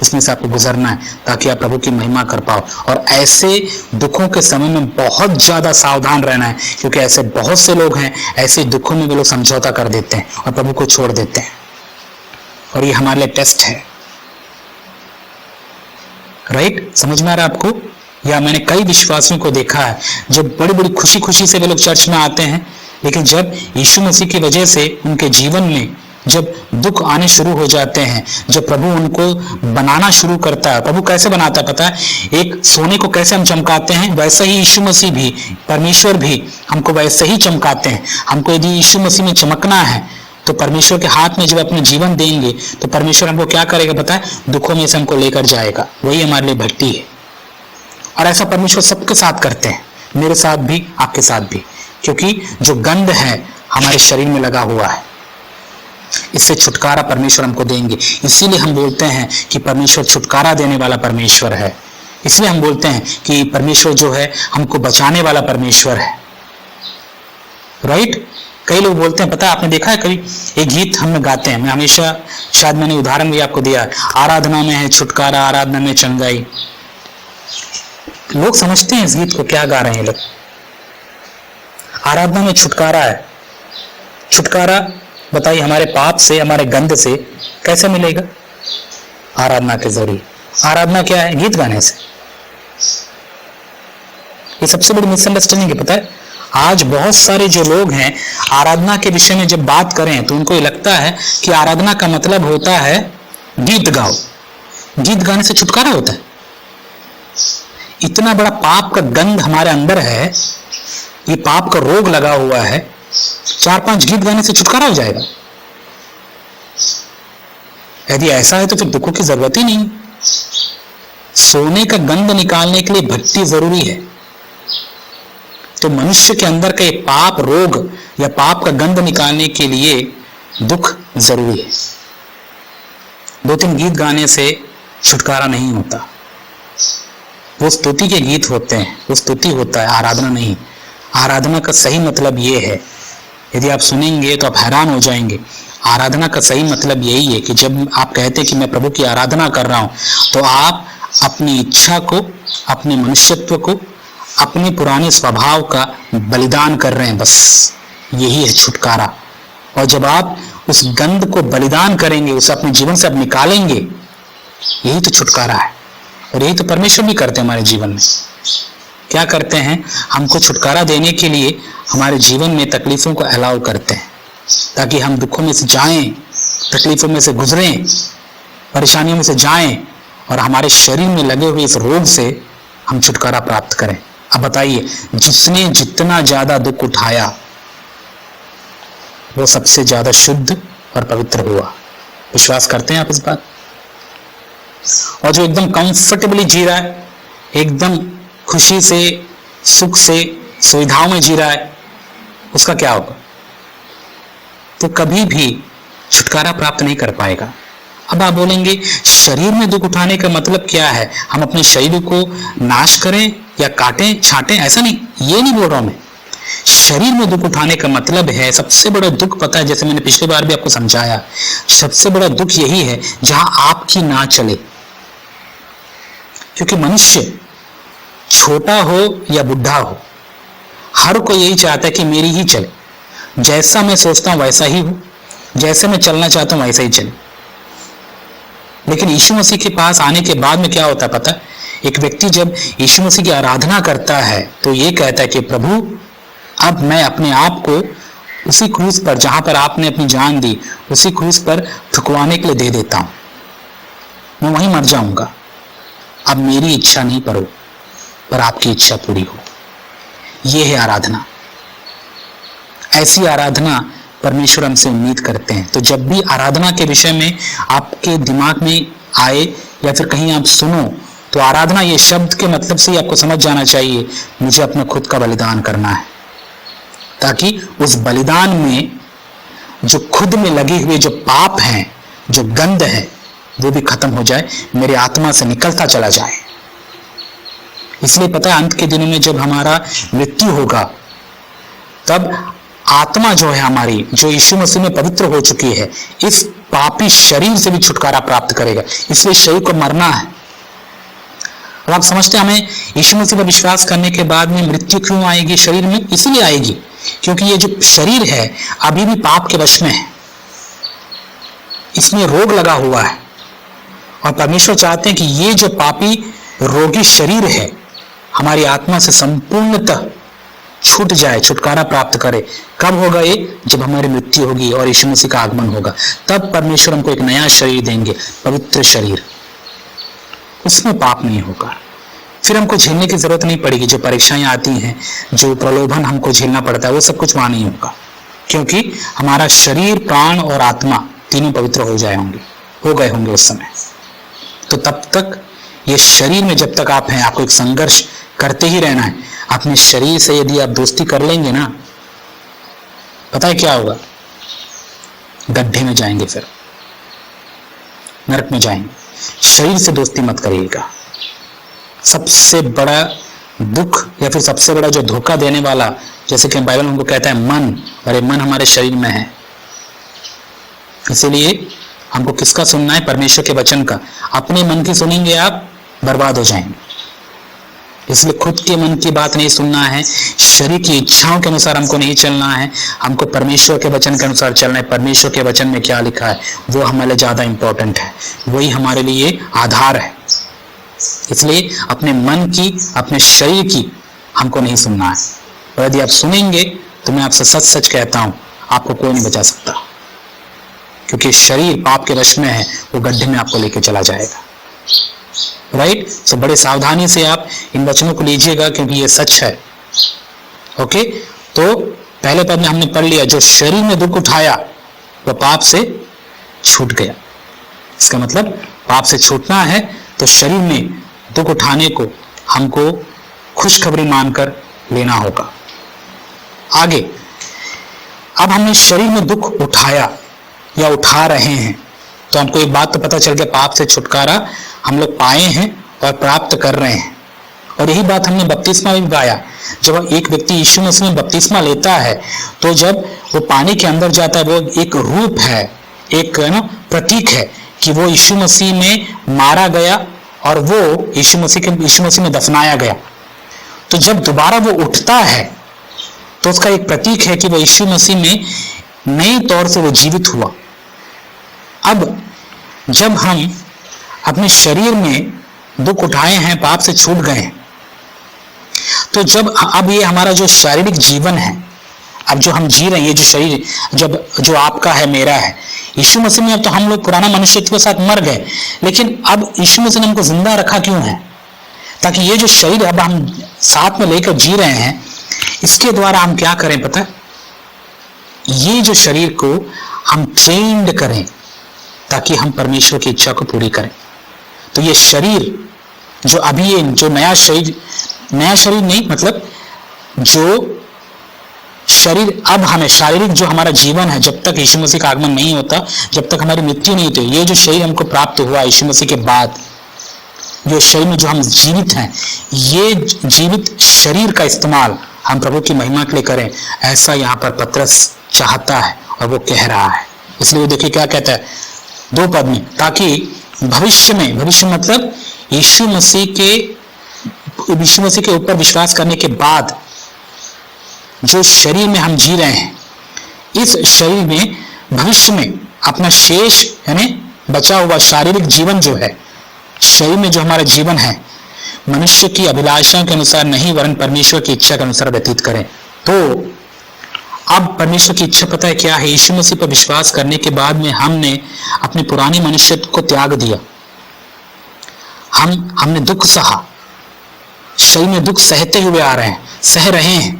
उसमें से आपको गुजरना है, ताकि आप प्रभु की महिमा कर पाओ। और ऐसे दुखों के समय में बहुत ज्यादा सावधान रहना है, क्योंकि ऐसे बहुत से लोग हैं, ऐसे दुखों में वे लोग समझौता कर देते हैं और प्रभु को छोड़ देते हैं। और ये हमारे लिए टेस्ट है। राइट? समझ में आ रहा है आपको? या मैंने कई विश्वासियों को देखा है जो बड़ी बड़ी खुशी खुशी से वे लोग चर्च में आते हैं, लेकिन जब यीशु मसीह की वजह से उनके जीवन में जब दुख आने शुरू हो जाते हैं, जब प्रभु उनको बनाना शुरू करता है। प्रभु कैसे बनाता है पता है? एक सोने को कैसे हम चमकाते हैं, वैसे ही यीशु मसीह भी, परमेश्वर भी हमको वैसे ही चमकाते हैं। हमको यदि यीशु मसीह में चमकना है तो परमेश्वर के हाथ में जब अपने जीवन देंगे तो परमेश्वर हमको क्या करेगा पता है? दुखों में से हमको लेकर जाएगा। वही हमारे लिए भक्ति है। और ऐसा परमेश्वर सबके साथ करते हैं, मेरे साथ भी, आपके साथ भी, क्योंकि जो गंध है हमारे शरीर में लगा हुआ है, इससे छुटकारा परमेश्वर हमको देंगे। इसीलिए हम बोलते हैं कि परमेश्वर छुटकारा देने वाला परमेश्वर है। इसलिए हम बोलते हैं कि परमेश्वर जो है हमको बचाने वाला परमेश्वर है। राइट? कई लोग बोलते हैं, पता है आपने देखा है कभी एक गीत हम गाते हैं, मैं हमेशा, शायद मैंने उदाहरण भी आपको दिया, आराधना में है छुटकारा, आराधना में चंगाई। लोग समझते हैं इस गीत को क्या गा रहे हैं लोग। आराधना में छुटकारा है। छुटकारा बताइए हमारे पाप से, हमारे गंध से कैसे मिलेगा? आराधना के जरिए। आराधना क्या है? गीत गाने से। ये सबसे बड़ी मिसअंडरस्टैंडिंग है, पता है? आज बहुत सारे जो लोग हैं आराधना के विषय में जब बात करें तो उनको ये लगता है कि आराधना का मतलब होता है गीत गाओ। गीत गाने से छुटकारा होता है? इतना बड़ा पाप का गंध हमारे अंदर है, ये पाप का रोग लगा हुआ है, 4-5 गीत गाने से छुटकारा हो जाएगा? यदि ऐसा है तो फिर दुखों की जरूरत ही नहीं। सोने का गंध निकालने के लिए भक्ति जरूरी है। तो मनुष्य के अंदर का ये पाप रोग या पाप का गंध निकालने के लिए दुख जरूरी है। 2-3 गीत गाने से छुटकारा नहीं होता। वो स्तुति के गीत होते हैं, वो स्तुति होता है, आराधना नहीं। आराधना का सही मतलब ये है, यदि आप सुनेंगे तो आप हैरान हो जाएंगे। आराधना का सही मतलब यही है कि जब आप कहते हैं कि मैं प्रभु की आराधना कर रहा हूं, तो आप अपनी इच्छा को, अपने मनुष्यत्व को, अपने पुराने स्वभाव का बलिदान कर रहे हैं। बस यही है छुटकारा। और जब आप उस गंध को बलिदान करेंगे, उसे अपने जीवन से आप निकालेंगे, यही तो छुटकारा है। और यही तो परमेश्वर भी करते हैं हमारे जीवन में। क्या करते हैं? हमको छुटकारा देने के लिए हमारे जीवन में तकलीफों को अलाउ करते हैं, ताकि हम दुखों में से जाएं, तकलीफों में से गुजरें, परेशानियों में से जाएं, और हमारे शरीर में लगे हुए इस रोग से हम छुटकारा प्राप्त करें। अब बताइए, जिसने जितना ज्यादा दुख उठाया वो सबसे ज्यादा शुद्ध और पवित्र हुआ। विश्वास करते हैं आप इस बात? और जो एकदम कंफर्टेबली जी रहा है, एकदम खुशी से, सुख से, सुविधाओं में जी रहा है, उसका क्या होगा? तो कभी भी छुटकारा प्राप्त नहीं कर पाएगा। अब आप बोलेंगे शरीर में दुख उठाने का मतलब क्या है? हम अपने शरीर को नाश करें या काटें, छांटें? ऐसा नहीं, ये नहीं बोल रहा हूं मैं। शरीर में दुख उठाने का मतलब है, सबसे बड़ा दुख पता है, जैसे मैंने पिछली बार भी आपको समझाया, सबसे बड़ा दुख यही है जहां आपकी ना चले। क्योंकि मनुष्य छोटा हो या बुढ़ा हो, हर कोई यही चाहता है कि मेरी ही चले, जैसा मैं सोचता हूं वैसा ही हो, जैसे मैं चलना चाहता हूं वैसा ही चले। लेकिन यीशु मसीह के पास आने के बाद में क्या होता है पता है? एक व्यक्ति जब यीशु मसीह की आराधना करता है तो ये कहता है कि प्रभु, अब मैं अपने आप को उसी क्रूस पर, जहां पर आपने अपनी जान दी, उसी क्रूस पर थुकवाने के लिए दे देता हूं। मैं वहीं मर जाऊंगा। अब मेरी इच्छा नहीं पर हो, पर आपकी इच्छा पूरी हो। यह है आराधना। ऐसी आराधना परमेश्वर हमसे उम्मीद करते हैं। तो जब भी आराधना के विषय में आपके दिमाग में आए या फिर कहीं आप सुनो, तो आराधना ये शब्द के मतलब से ही आपको समझ जाना चाहिए, मुझे अपना खुद का बलिदान करना है, ताकि उस बलिदान में जो खुद में लगे हुए जो पाप हैं, जो गंध है, वो भी खत्म हो जाए, मेरी आत्मा से निकलता चला जाए। इसलिए पता है, अंत के दिनों में जब हमारा मृत्यु होगा, तब आत्मा जो है हमारी, जो यीशु मसीह में पवित्र हो चुकी है, इस पापी शरीर से भी छुटकारा प्राप्त करेगा। इसलिए शरीर को मरना है। और आप समझते हैं, हमें यीशु मसीह पर विश्वास करने के बाद में मृत्यु क्यों आएगी शरीर में? इसीलिए आएगी क्योंकि ये जो शरीर है अभी भी पाप के वश में है, इसमें रोग लगा हुआ है। और परमेश्वर चाहते हैं कि ये जो पापी रोगी शरीर है हमारी आत्मा से संपूर्णतः छूट जाए, छुटकारा प्राप्त करे। कब होगा ये? जब हमारी मृत्यु होगी और यीशु मसीह का आगमन होगा, तब परमेश्वर हमको एक नया शरीर देंगे, पवित्र शरीर, उसमें पाप नहीं होगा। फिर हमको झेलने की जरूरत नहीं पड़ेगी। जो परीक्षाएं आती हैं, जो प्रलोभन हमको झेलना पड़ता है, वो सब कुछ वहां नहीं होगा, क्योंकि हमारा शरीर, प्राण और आत्मा तीनों पवित्र हो गए होंगे उस समय। तो तब तक ये शरीर में जब तक आप हैं, आपको एक संघर्ष करते ही रहना है। अपने शरीर से यदि आप दोस्ती कर लेंगे ना, पता है क्या होगा? गड्ढे में जाएंगे, फिर नरक में जाएंगे। शरीर से दोस्ती मत करिएगा। सबसे बड़ा दुख या फिर सबसे बड़ा जो धोखा देने वाला, जैसे कि बाइबल हमको कहता है, मन, और ये मन हमारे शरीर में है। इसीलिए हमको किसका सुनना है? परमेश्वर के वचन का। अपने मन की सुनेंगे आप, बर्बाद हो जाएंगे। इसलिए खुद के मन की बात नहीं सुनना है, शरीर की इच्छाओं के अनुसार हमको नहीं चलना है, हमको परमेश्वर के वचन के अनुसार चलना है। परमेश्वर के वचन में क्या लिखा है वो हमारे लिए ज्यादा इंपॉर्टेंट है, वही हमारे लिए आधार है। इसलिए अपने मन की, अपने शरीर की हमको नहीं सुनना है। और यदि आप सुनेंगे तो मैं आपसे सच सच कहता हूं, आपको कोई नहीं बचा सकता, क्योंकि शरीर पाप के वश में है, वो गड्ढे में आपको लेके चला जाएगा। राइट? सो बड़े सावधानी से आप इन वचनों को लीजिएगा, क्योंकि ये सच है। ओके, तो पहले पद में हमने पढ़ लिया, जो शरीर में दुख उठाया वो पाप से छूट गया। इसका मतलब पाप से छूटना है तो शरीर में दुख उठाने को हमको खुशखबरी मानकर लेना होगा। आगे, अब हमने शरीर में दुख उठाया या उठा रहे हैं, तो हमको एक बात तो पता चल गया, पाप से छुटकारा हम लोग पाए हैं और प्राप्त कर रहे हैं। और यही बात हमने बपतिस्मा में भी पाया। जब एक व्यक्ति यीशु मसीह में बपतिस्मा लेता है, तो जब वो पानी के अंदर जाता है, वो एक रूप है, एक प्रतीक है कि वो यीशु मसीह में मारा गया और वो यीशु मसीह में दफनाया गया। तो जब दोबारा वो उठता है तो उसका एक प्रतीक है कि वो यीशु मसीह में नए तौर से वो जीवित हुआ। अब जब हम अपने शरीर में दुख उठाए हैं, पाप से छूट गए हैं, तो जब अब ये हमारा जो शारीरिक जीवन है, अब जो हम जी रहे हैं, ये जो शरीर, जब जो आपका है, मेरा है, यीशु मसीह में अब तो हम लोग पुराना मनुष्यत्व के साथ मर गए, लेकिन अब यीशु मसीह ने हमको जिंदा रखा क्यों है? ताकि ये जो शरीर अब हम साथ में लेकर जी रहे हैं, इसके द्वारा हम क्या करें पता है? ये जो शरीर को हम ट्रेंड करें ताकि हम परमेश्वर की इच्छा को पूरी करें। तो ये शरीर जो अभी, ये जो नया शरीर नहीं, मतलब जो शरीर अब हमें, शारीरिक जो हमारा जीवन है, जब तक यीशु मसीह का आगमन नहीं होता, जब तक हमारी मृत्यु नहीं होती, ये जो शरीर हमको प्राप्त हुआ यीशु मसीह के बाद, जो शरीर में जो हम जीवित हैं, ये जीवित शरीर का इस्तेमाल हम प्रभु की महिमा के लिए करें, ऐसा यहाँ पर पतरस चाहता है और वो कह रहा है। इसलिए वो देखिए क्या कहता है 2 पद में, ताकि भविष्य मतलब यीशु मसीह के ऊपर विश्वास करने के बाद जो शरीर में हम जी रहे हैं, इस शरीर में भविष्य में अपना शेष यानी बचा हुआ शारीरिक जीवन जो है, शरीर में जो हमारा जीवन है, मनुष्य की अभिलाषाओं के अनुसार नहीं, वरन परमेश्वर की इच्छा के अनुसार व्यतीत करें। तो अब परमेश्वर की इच्छा पता है क्या है? यीशु मसीह पर विश्वास करने के बाद में हमने अपने पुराने मनुष्यत्व को त्याग दिया, हमने दुख सहा शरीर में दुख सहते हुए आ रहे हैं, सह रहे हैं,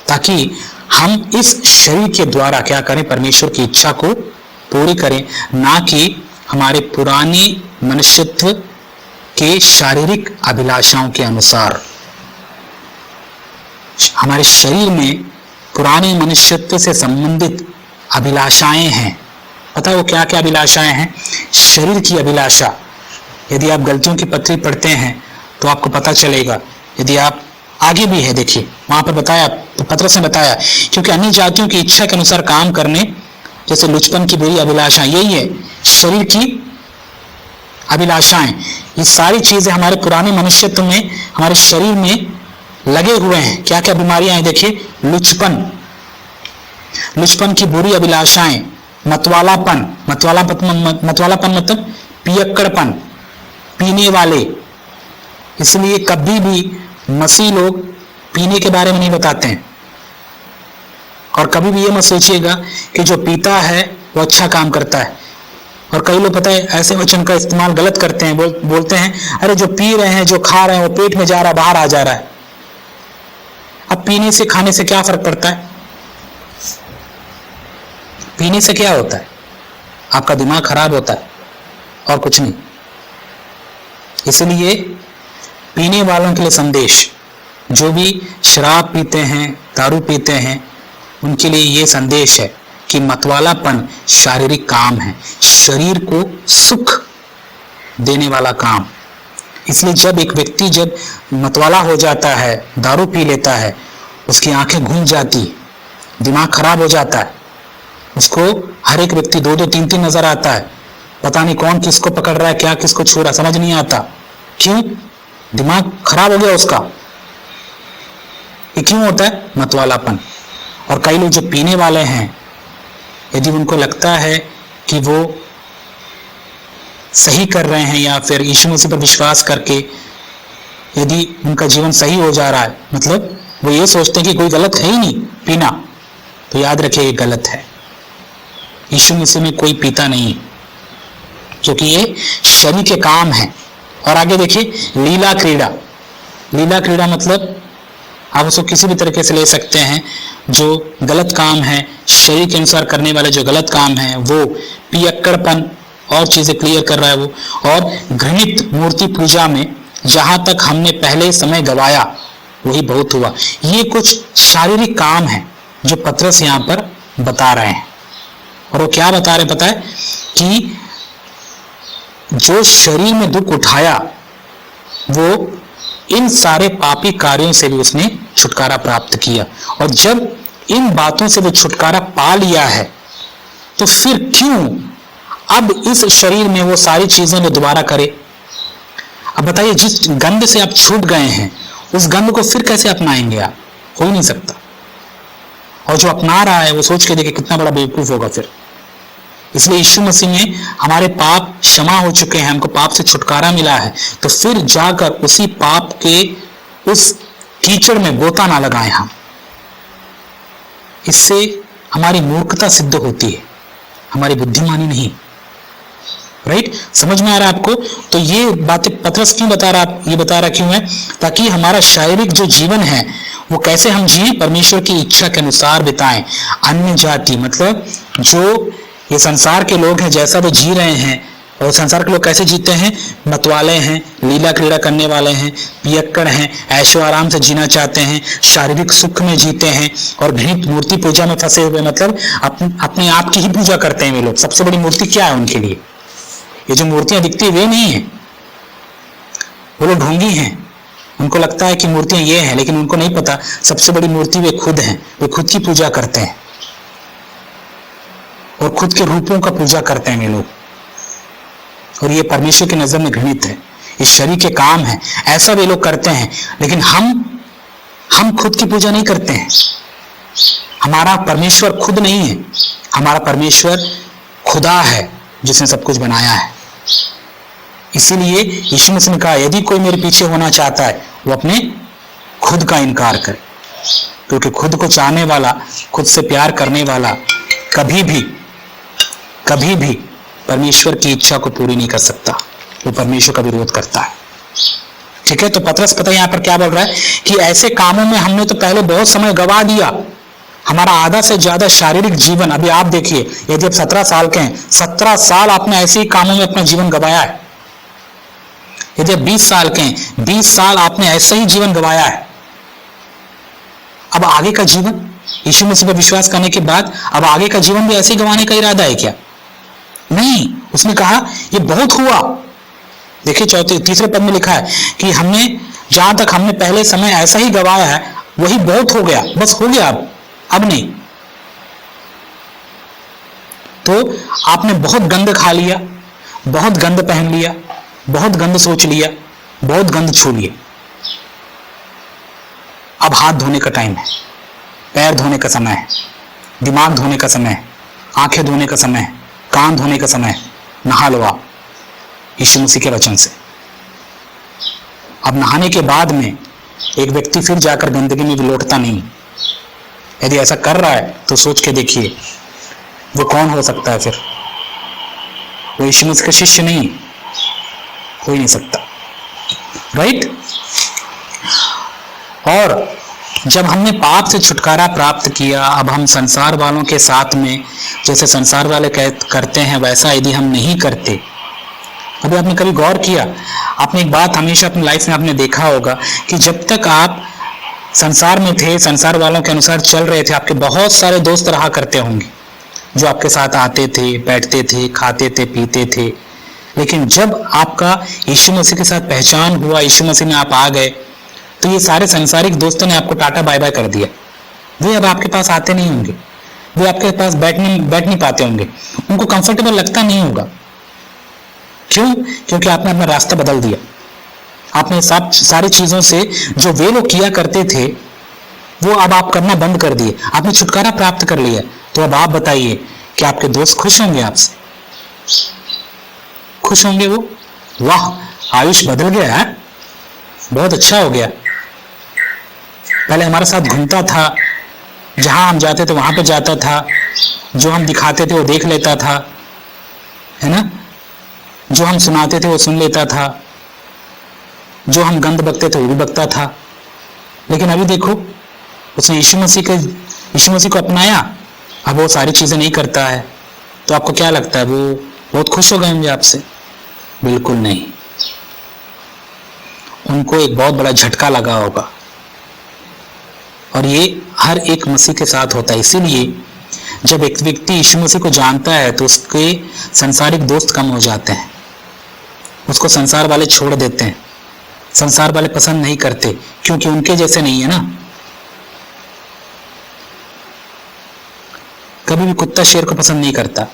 ताकि हम इस शरीर के द्वारा क्या करें, परमेश्वर की इच्छा को पूरी करें, ना कि हमारे पुराने मनुष्यत्व के शारीरिक अभिलाषाओं के अनुसार। हमारे शरीर में पुराने मनुष्यत्व से संबंधित अभिलाषाएं हैं। पता है वो क्या क्या अभिलाषाएं हैं? शरीर की अभिलाषा, यदि आप गलतियों की पत्री पढ़ते हैं तो आपको पता चलेगा। यदि आप आगे भी है, देखिए वहां पर बताया, पत्रस ने बताया, क्योंकि अन्य जातियों की इच्छा के अनुसार काम करने, जैसे लुचपन की बुरी अभिलाषा, यही है शरीर की अभिलाषाएं। ये सारी चीजें हमारे पुराने मनुष्यत्व में, हमारे शरीर में लगे हुए हैं। क्या क्या बीमारियां हैं? देखिए, लुचपन की बुरी अभिलाषाएं, मतवालापन मतलब पियक्कड़पन, पीने वाले। इसलिए कभी भी मसीह लोग पीने के बारे में नहीं बताते हैं। और कभी भी ये मत सोचिएगा कि जो पीता है वो अच्छा काम करता है। और कई लोग पता है ऐसे वचन का इस्तेमाल गलत करते हैं, बोलते हैं अरे जो पी रहे हैं, जो खा रहे हैं, वो पेट में जा रहा है, बाहर आ जा रहा है। अब पीने से खाने से क्या फर्क पड़ता है? पीने से क्या होता है? आपका दिमाग खराब होता है और कुछ नहीं। इसलिए पीने वालों के लिए संदेश, जो भी शराब पीते हैं, दारू पीते हैं, उनके लिए ये संदेश है कि मतवालापन शारीरिक काम है, शरीर को सुख देने वाला काम। इसलिए जब एक व्यक्ति जब मतवाला हो जाता है, दारू पी लेता है, उसकी आंखें घूम जाती, दिमाग खराब हो जाता है, उसको हर एक व्यक्ति 2-2, 3-3 नजर आता है, पता नहीं कौन किसको पकड़ रहा है, क्या किसको छू रहा है, समझ नहीं आता। क्यों? दिमाग खराब हो गया उसका। ये क्यों होता है? मतवालापन। और कई लोग जो पीने वाले हैं, यदि उनको लगता है कि वो सही कर रहे हैं या फिर यीशु मसीह पर विश्वास करके यदि उनका जीवन सही हो जा रहा है, मतलब वो ये सोचते हैं कि कोई गलत है ही नहीं पीना, तो याद रखिए ये गलत है। यीशु मसीह में कोई पीता नहीं, क्योंकि ये शरीर के काम है। और आगे देखिए, लीला क्रीड़ा मतलब आप उसको किसी भी तरीके से ले सकते हैं। जो गलत काम है, शरीर के अनुसार करने वाले जो गलत काम है, वो पियक्कड़पन और चीजें क्लियर कर रहा है वो। और घृणित मूर्ति पूजा में जहां तक हमने पहले समय गवाया वही बहुत हुआ। ये कुछ शारीरिक काम है जो पत्रस यहाँ पर बता रहे हैं। और वो क्या बता रहे पता है? कि जो शरीर में दुख उठाया वो इन सारे पापी कार्यों से भी उसने छुटकारा प्राप्त किया। और जब इन बातों से वो छुटकारा पा लिया है, तो फिर क्यों अब इस शरीर में वो सारी चीजें वो दोबारा करे? अब बताइए, जिस गंध से आप छूट गए हैं, उस गंध को फिर कैसे अपनाएंगे आप? हो ही नहीं सकता। और जो अपना रहा है वो सोच के देखिए कितना बड़ा बेवकूफ होगा फिर। इसलिए यीशु मसीह में हमारे पाप क्षमा हो चुके हैं, हमको पाप से छुटकारा मिला है, तो फिर जाकर उसी पाप के उस कीचड़ में गोता ना लगाएं हम। इससे हमारी मूर्खता सिद्ध होती है, हमारी बुद्धिमानी नहीं। राइट? समझ में आ रहा है आपको? तो ये बातें पत्रस क्यों बता रहा, ये बता रहा क्यों है? ताकि हमारा शारीरिक जो जीवन है वो कैसे हम जिए, परमेश्वर की इच्छा के अनुसार बिताएं। अन्य जाति मतलब जो ये संसार के लोग हैं, जैसा वो जी रहे हैं, और संसार के लोग कैसे जीते हैं? मतवाले हैं, लीला क्रीड़ा करने वाले हैं, पियक्कड़ हैं, ऐशो आराम से जीना चाहते हैं, शारीरिक सुख में जीते हैं, और घृणित मूर्ति पूजा में फंसे हुए, मतलब अपने आप की ही पूजा करते हैं वे लोग। सबसे बड़ी मूर्ति क्या है उनके लिए? ये जो मूर्तियां दिखती है वे नहीं है, वो लोग ढोंगी हैं। उनको लगता है कि मूर्तियां ये हैं, लेकिन उनको नहीं पता सबसे बड़ी मूर्ति वे खुद हैं। वे खुद की पूजा करते हैं और खुद के रूपों का पूजा करते हैं वे लोग, और ये परमेश्वर की नजर में घृणित है। ये शरीर के काम है, ऐसा वे लोग करते हैं। लेकिन हम खुद की पूजा नहीं करते हैं। हमारा परमेश्वर खुद नहीं है, हमारा परमेश्वर खुदा है जिसने सब कुछ बनाया है। इसीलिए यीशु मसीह ने कहा, यदि कोई मेरे पीछे होना चाहता है वो अपने खुद का इनकार करे, क्योंकि खुद को चाहने वाला, खुद से प्यार करने वाला कभी भी परमेश्वर की इच्छा को पूरी नहीं कर सकता। वो परमेश्वर का विरोध करता है। ठीक है, तो पतरस पता यहाँ पर क्या बोल रहा है कि ऐसे कामों में हमने तो पहले बहुत समय गवा दिया, हमारा आधा से ज्यादा शारीरिक जीवन। अभी आप देखिए, यदि आप 17 साल के हैं, 17 साल आपने ऐसे ही कामों में अपना जीवन गवाया है। यदि आप 20 साल के हैं, 20 साल आपने ऐसा ही जीवन गवाया है। अब आगे का जीवन यीशु मसीह पर विश्वास करने के बाद अब आगे का जीवन भी ऐसे ही गंवाने का इरादा है क्या? नहीं, उसने कहा ये बहुत हुआ। देखिए तीसरे पद में लिखा है कि हमने जहां तक हमने पहले समय ऐसा ही गवाया है वही बहुत हो गया, बस हो गया, अब नहीं। तो आपने बहुत गंद खा लिया, बहुत गंद पहन लिया, बहुत गंद सोच लिया, बहुत गंद छू लिया। अब हाथ धोने का टाइम है, पैर धोने का समय है, दिमाग धोने का समय है, आंखें धोने का समय है, कान धोने का समय है। नहा लो आप यीशु मसीह के वचन से। अब नहाने के बाद में एक व्यक्ति फिर जाकर गंदगी में भी लौटता नहीं। यदि ऐसा कर रहा है तो सोच के देखिए वो कौन हो सकता है फिर? वो यीशु मसीह का शिष्य नहीं, हो ही नहीं सकता, राइट? और जब हमने पाप से छुटकारा प्राप्त किया, अब हम संसार वालों के साथ में जैसे संसार वाले करते हैं वैसा यदि हम नहीं करते। अभी आपने कभी गौर किया, आपने एक बात हमेशा अपनी लाइफ में आपने देखा होगा कि जब तक आप संसार में थे, संसार वालों के अनुसार चल रहे थे, आपके बहुत सारे दोस्त रहा करते होंगे जो आपके साथ आते थे, बैठते थे, खाते थे, पीते थे। लेकिन जब आपका यीशु मसीह के साथ पहचान हुआ, यीशु मसीह में आप आ गए, तो ये सारे संसारिक दोस्तों ने आपको टाटा बाय बाय कर दिया। वे अब आपके पास आते नहीं होंगे, वे आपके पास बैठ नहीं पाते होंगे, उनको कंफर्टेबल लगता नहीं होगा। क्यों? क्योंकि आपने अपना रास्ता बदल दिया। आपने सारी चीजों से जो वे लोग किया करते थे वो अब आप करना बंद कर दिए। आपने छुटकारा प्राप्त कर लिया। तो अब आप बताइए कि आपके दोस्त खुश होंगे आपसे? खुश होंगे वो? वाह, आयुष बदल गया है, बहुत अच्छा हो गया। पहले हमारे साथ घूमता था, जहां हम जाते थे वहां पे जाता था, जो हम दिखाते थे वो देख लेता था, है ना? जो हम सुनाते थे वो सुन लेता था, जो हम गंद बकते थे वो भी बकता था। लेकिन अभी देखो, उसने यीशु मसीह को अपनाया, अब वो सारी चीजें नहीं करता है। तो आपको क्या लगता है, वो बहुत खुश हो गए होंगे आपसे? बिल्कुल नहीं, उनको एक बहुत बड़ा झटका लगा होगा। और ये हर एक मसीह के साथ होता है। इसीलिए जब एक व्यक्ति यीशु मसीह को जानता है तो उसके संसारिक दोस्त कम हो जाते हैं, उसको संसार वाले छोड़ देते हैं। संसार वाले पसंद नहीं करते क्योंकि उनके जैसे नहीं है ना। कभी भी कुत्ता शेर को पसंद नहीं करता,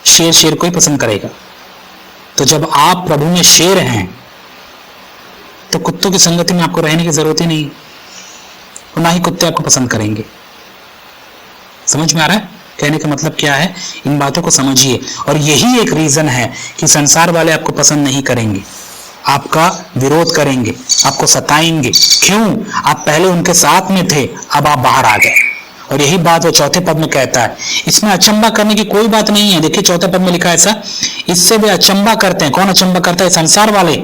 शेर शेर को ही पसंद करेगा। तो जब आप प्रभु में शेर हैं तो कुत्तों की संगति में आपको रहने की जरूरत ही नहीं, और ना ही कुत्ते आपको पसंद करेंगे। समझ में आ रहा है कहने का मतलब क्या है? इन बातों को समझिए। और यही एक रीजन है कि संसार वाले आपको पसंद नहीं करेंगे, आपका विरोध करेंगे, आपको सताएंगे। क्यों? आप पहले उनके साथ में थे, अब आप बाहर आ गए। और यही बात वो चौथे पद में कहता है। इसमें अचंबा करने की कोई बात नहीं है। देखिए चौथे पद में लिखा है ऐसा, इससे वे अचंबा करते हैं। कौन अचंबा करता है? संसार वाले।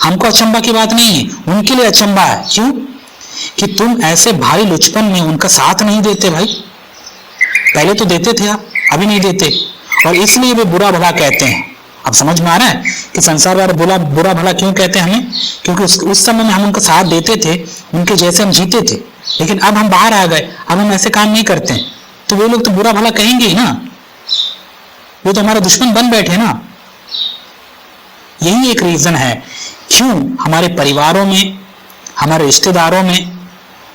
हमको अचंबा की बात नहीं है, उनके लिए अचंबा है। क्यों? कि तुम ऐसे भारी लुचपन में उनका साथ नहीं देते। भाई पहले तो देते थे आप, अभी नहीं देते, और इसलिए वे बुरा भला कहते हैं। अब समझ में आ रहा है कि संसार वाले बुरा भला क्यों कहते हैं हमें? क्योंकि उस समय में हम उनका साथ देते थे, उनके जैसे हम जीते थे। लेकिन अब हम बाहर आ गए, अब हम ऐसे काम नहीं करते हैं, तो वो लोग तो बुरा भला कहेंगे ही ना। वो तो हमारा दुश्मन बन बैठे ना। यही एक रीजन है क्यों हमारे परिवारों में, हमारे रिश्तेदारों में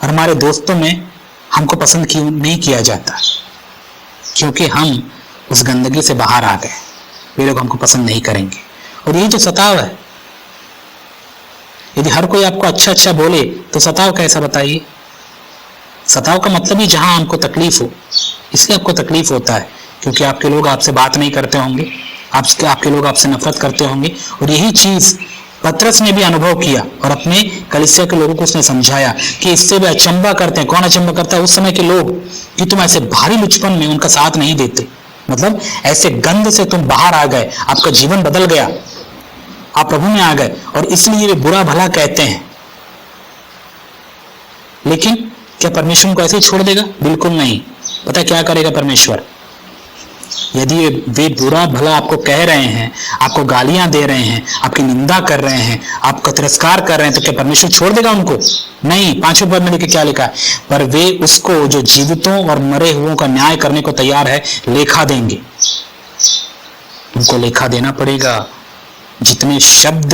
और हमारे दोस्तों में हमको पसंद क्यों नहीं किया जाता? क्योंकि हम उस गंदगी से बाहर आ गए। वे लोग हमको पसंद नहीं करेंगे। और यही जो सताव है, यदि हर कोई आपको अच्छा अच्छा बोले तो सताव कैसा? बताइए। सताव का मतलब ही जहां हमको तकलीफ हो, इसलिए आपको तकलीफ होता है क्योंकि आपके लोग आपसे बात नहीं करते होंगे, आपके लोग आपसे नफरत करते होंगे। और यही चीज पतरस ने भी अनुभव किया और अपने कलीसिया के लोगों को उसने समझाया कि इससे वे अचंबा करते हैं। कौन अचंबा करता है? उस समय के लोग, कि तुम ऐसे भारी लुचपन में उनका साथ नहीं देते। मतलब ऐसे गंद से तुम बाहर आ गए, आपका जीवन बदल गया। आप प्रभु में आ गए और इसलिए वे बुरा भला कहते हैं। लेकिन क्या परमेश्वर उनको ऐसे ही छोड़ देगा? बिल्कुल नहीं। पता क्या करेगा परमेश्वर? यदि वे बुरा भला आपको कह रहे हैं, आपको गालियां दे रहे हैं, आपकी निंदा कर रहे हैं, आपका तिरस्कार कर रहे हैं, तो क्या परमेश्वर छोड़ देगा उनको? नहीं। 5वें पद में देखिए क्या लिखा है, पर वे उसको जो जीवितों और मरे हुओं का न्याय करने को तैयार है लेखा देंगे। उनको लेखा देना पड़ेगा। जितने शब्द,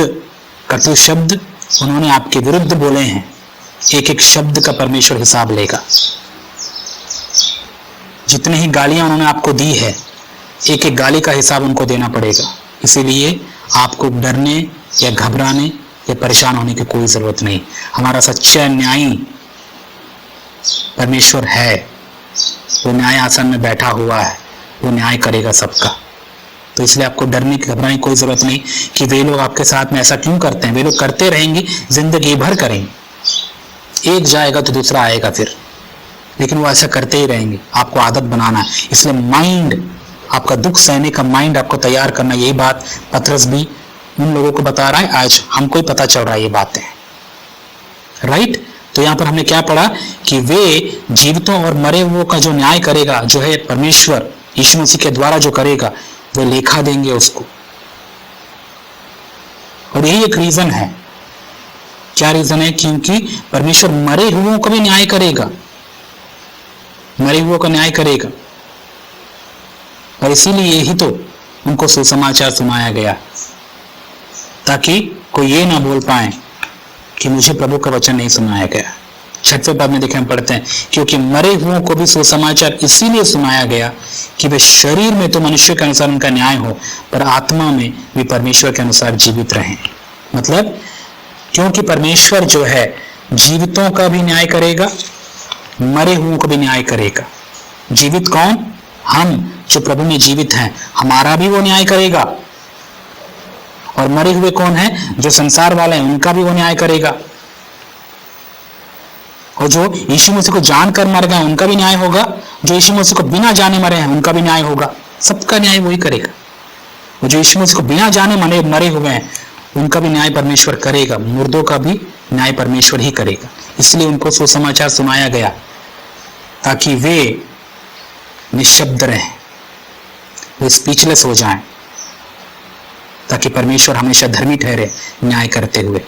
कटु शब्द उन्होंने आपके विरुद्ध बोले हैं, एक एक शब्द का परमेश्वर हिसाब लेगा। जितने ही गालियां उन्होंने आपको दी है, एक एक गाली का हिसाब उनको देना पड़ेगा। इसीलिए आपको डरने या घबराने या परेशान होने की कोई जरूरत नहीं। हमारा सच्चा न्यायी परमेश्वर है। वो न्याय आसन में बैठा हुआ है, वो न्याय करेगा सबका। तो इसलिए आपको डरने की घबराने की कोई जरूरत नहीं कि वे लोग आपके साथ में ऐसा क्यों करते हैं। वे लोग करते रहेंगे, जिंदगी भर करेंगे। एक जाएगा तो दूसरा आएगा फिर, लेकिन वो ऐसा करते ही रहेंगे। आपको आदत बनाना है। इसलिए माइंड, आपका दुख सहने का माइंड आपको तैयार करना। यही बात पतरस भी उन लोगों को बता रहा है, आज हमको ही पता चल रहा है ये बातें, राइट। तो यहाँ पर हमने क्या पढ़ा कि वे जीवितों और मरे हुओं का जो न्याय करेगा, जो है परमेश्वर यीशु मसीह के द्वारा जो करेगा, वो लेखा देंगे उसको। और यही एक रीजन है। क्या रीजन है? क्योंकि परमेश्वर मरे हुओं का भी न्याय करेगा, मरे हुओं का न्याय करेगा। और इसीलिए ही तो उनको सुसमाचार सुनाया गया, ताकि कोई ये ना बोल पाए कि मुझे प्रभु का वचन नहीं सुनाया गया। 6वें पद में देखें, हम पढ़ते हैं, क्योंकि मरे हुओं को भी सुसमाचार इसीलिए सुनाया गया कि वे शरीर में तो मनुष्य के अनुसार उनका न्याय हो, पर आत्मा में भी परमेश्वर के अनुसार जीवित रहें। मतलब क्योंकि परमेश्वर जो है जीवितों का भी न्याय करेगा, मरे हुओं को भी न्याय करेगा। जीवित कौन? हम जो प्रभु में जीवित हैं, हमारा भी वो न्याय करेगा। और मरे हुए कौन है? जो संसार वाले हैं, उनका भी वो न्याय करेगा। और जो यीशु मसीह को जानकर मर गए, उनका भी न्याय होगा। जो यीशु मसीह को बिना जाने मरे हैं, उनका भी न्याय होगा। सबका न्याय वही करेगा। और जो यीशु मसीह को बिना जाने मरे हुए हैं, उनका भी न्याय परमेश्वर करेगा। मुर्दों का भी न्याय परमेश्वर ही करेगा। इसलिए उनको सुसमाचार सुनाया गया, ताकि वे निशब्द रहें, वे स्पीचलेस हो जाएं, ताकि परमेश्वर हमेशा धर्मी ठहरे न्याय करते हुए।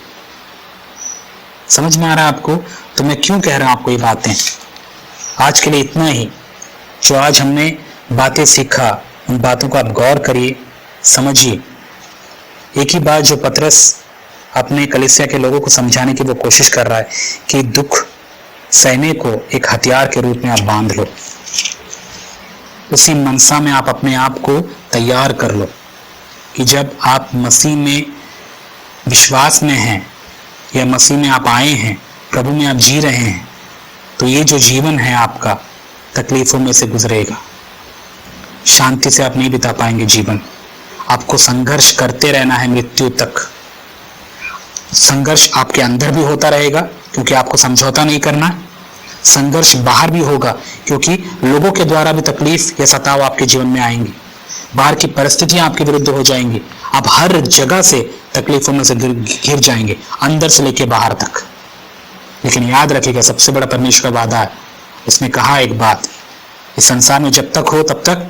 समझ में आ रहा है आपको? तो मैं क्यों कह रहा हूं आपको ये बातें? आज के लिए इतना ही। जो आज हमने बातें सीखा, उन बातों को आप गौर करिए, समझिए। एक ही बात जो पतरस अपने कलीसिया के लोगों को समझाने की वो कोशिश कर रहा है कि दुख सहने को एक हथियार के रूप में आप बांध लो। उसी मनसा में आप अपने आप को तैयार कर लो कि जब आप मसीह में विश्वास में हैं या मसीह में आप आए हैं, प्रभु में आप जी रहे हैं, तो ये जो जीवन है आपका तकलीफों में से गुजरेगा। शांति से आप नहीं बिता पाएंगे जीवन। आपको संघर्ष करते रहना है मृत्यु तक। संघर्ष आपके अंदर भी होता रहेगा, क्योंकि आपको समझौता नहीं करना। संघर्ष बाहर भी होगा, क्योंकि लोगों के द्वारा भी तकलीफ या सताव आपके जीवन में आएंगी। बाहर की परिस्थितियां आपके विरुद्ध हो जाएंगी। आप हर जगह से तकलीफों में से घिर जाएंगे, अंदर से लेके बाहर तक। लेकिन याद रखिएगा, सबसे बड़ा परमेश्वर का वादा है। उसने कहा एक बात, इस संसार में जब तक हो तब तक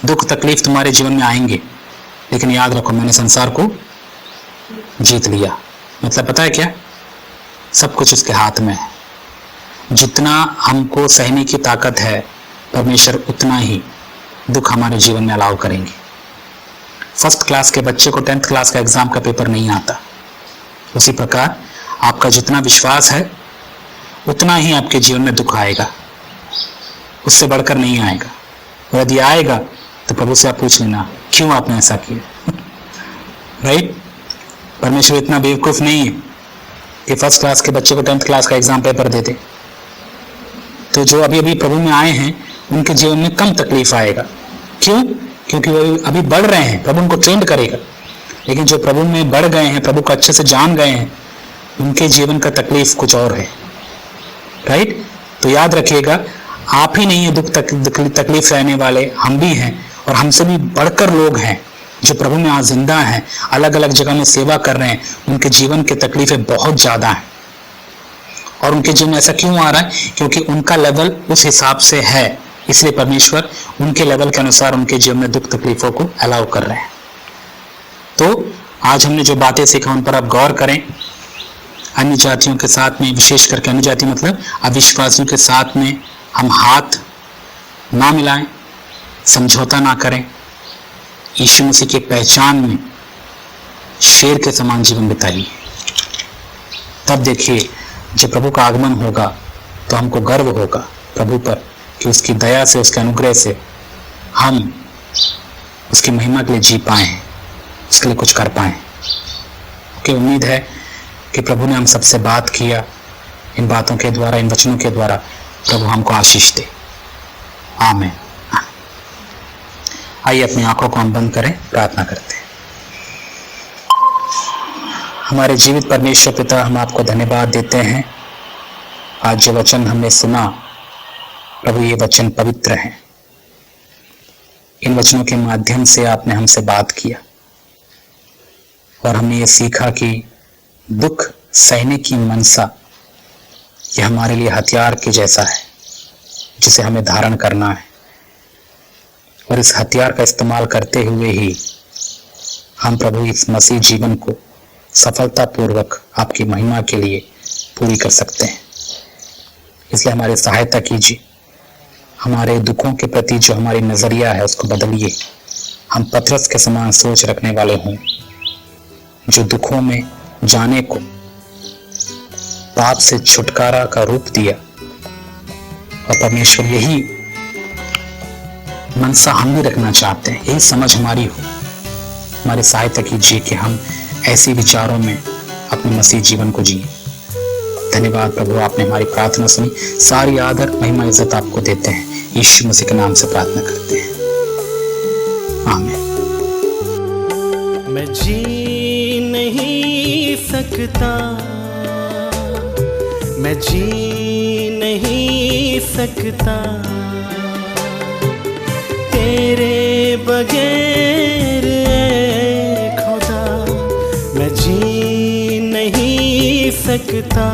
दुख तकलीफ तुम्हारे जीवन में आएंगे, लेकिन याद रखो मैंने संसार को जीत लिया। मतलब पता है क्या? सब कुछ उसके हाथ में है। जितना हमको सहने की ताकत है, परमेश्वर उतना ही दुख हमारे जीवन में अलाउ करेंगे। फर्स्ट क्लास के बच्चे को 10th क्लास का एग्जाम का पेपर नहीं आता, उसी प्रकार आपका जितना विश्वास है उतना ही आपके जीवन में दुख आएगा, उससे बढ़कर नहीं आएगा। और यदि आएगा तो प्रभु से आप पूछ लेना क्यों आपने ऐसा किया। राइट? परमेश्वर इतना बेवकूफ नहीं है कि फर्स्ट क्लास के बच्चे को 10th क्लास का एग्जाम पेपर दे दे। तो जो अभी अभी प्रभु में आए हैं उनके जीवन में कम तकलीफ आएगा। क्यों? क्योंकि वो अभी बढ़ रहे हैं, प्रभु उनको ट्रेंड करेगा। लेकिन जो प्रभु में बढ़ गए हैं, प्रभु को अच्छे से जान गए हैं, उनके जीवन का तकलीफ कुछ और है। राइट? तो याद रखिएगा, आप ही नहीं है दुख तकलीफ रहने वाले, हम भी हैं, और हमसे भी बढ़कर लोग हैं जो प्रभु में आज जिंदा हैं, अलग अलग जगह में सेवा कर रहे हैं, उनके जीवन की तकलीफें बहुत ज्यादा हैं। और उनके जीवन में ऐसा क्यों आ रहा है? क्योंकि उनका लेवल उस हिसाब से है, इसलिए परमेश्वर उनके लेवल के अनुसार उनके जीवन में दुख तकलीफों को अलाउ कर रहे हैं। तो आज हमने जो बातें सीखा उन पर आप गौर करें। अन्य जातियों के साथ में, विशेष करके अन्य जाति मतलब अविश्वासियों के साथ में हम हाथ ना मिलाएं, समझौता ना करें। यीशु मसीह की पहचान में शेर के समान जीवन बिताइए। तब देखिए जब प्रभु का आगमन होगा तो हमको गर्व होगा प्रभु पर कि उसकी दया से, उसके अनुग्रह से हम उसकी महिमा के लिए जी पाए हैं, उसके लिए कुछ कर पाए। कि उम्मीद है कि प्रभु ने हम सबसे बात किया, इन बातों के द्वारा, इन वचनों के द्वारा प्रभु हमको आशीष दे। आमीन। आइए अपनी आंखों को हम बंद करें, प्रार्थना करते हैं। हमारे जीवित परमेश्वर पिता, हम आपको धन्यवाद देते हैं। आज जो वचन हमने सुना प्रभु, ये वचन पवित्र हैं। इन वचनों के माध्यम से आपने हमसे बात किया और हमने ये सीखा कि दुख सहने की मनसा ये हमारे लिए हथियार के जैसा है जिसे हमें धारण करना है, और इस हथियार का इस्तेमाल करते हुए ही हम प्रभु इस मसीह जीवन को सफलतापूर्वक आपकी महिमा के लिए पूरी कर सकते हैं। इसलिए हमारी सहायता कीजिए, हमारे दुखों के प्रति जो हमारी नजरिया है उसको बदलिए। हम पतरस के समान सोच रखने वाले हों, जो दुखों में जाने को पाप से छुटकारा का रूप दिया। और परमेश्वर यही मनसा हम भी रखना चाहते हैं, यही समझ हमारी हो। हमारी सहायता कीजिए कि हम ऐसे विचारों में अपने मसीह जीवन को जिए। धन्यवाद प्रभु, आपने हमारी प्रार्थना सुनी। सारी आदर, महिमा, इज्जत आपको देते हैं। यीशु मसीह के नाम से प्रार्थना करते हैं, आमीन। मैं जी नहीं सकता, मैं जी नहीं सकता तेरे बगैर खुदा, मैं जी नहीं सकता।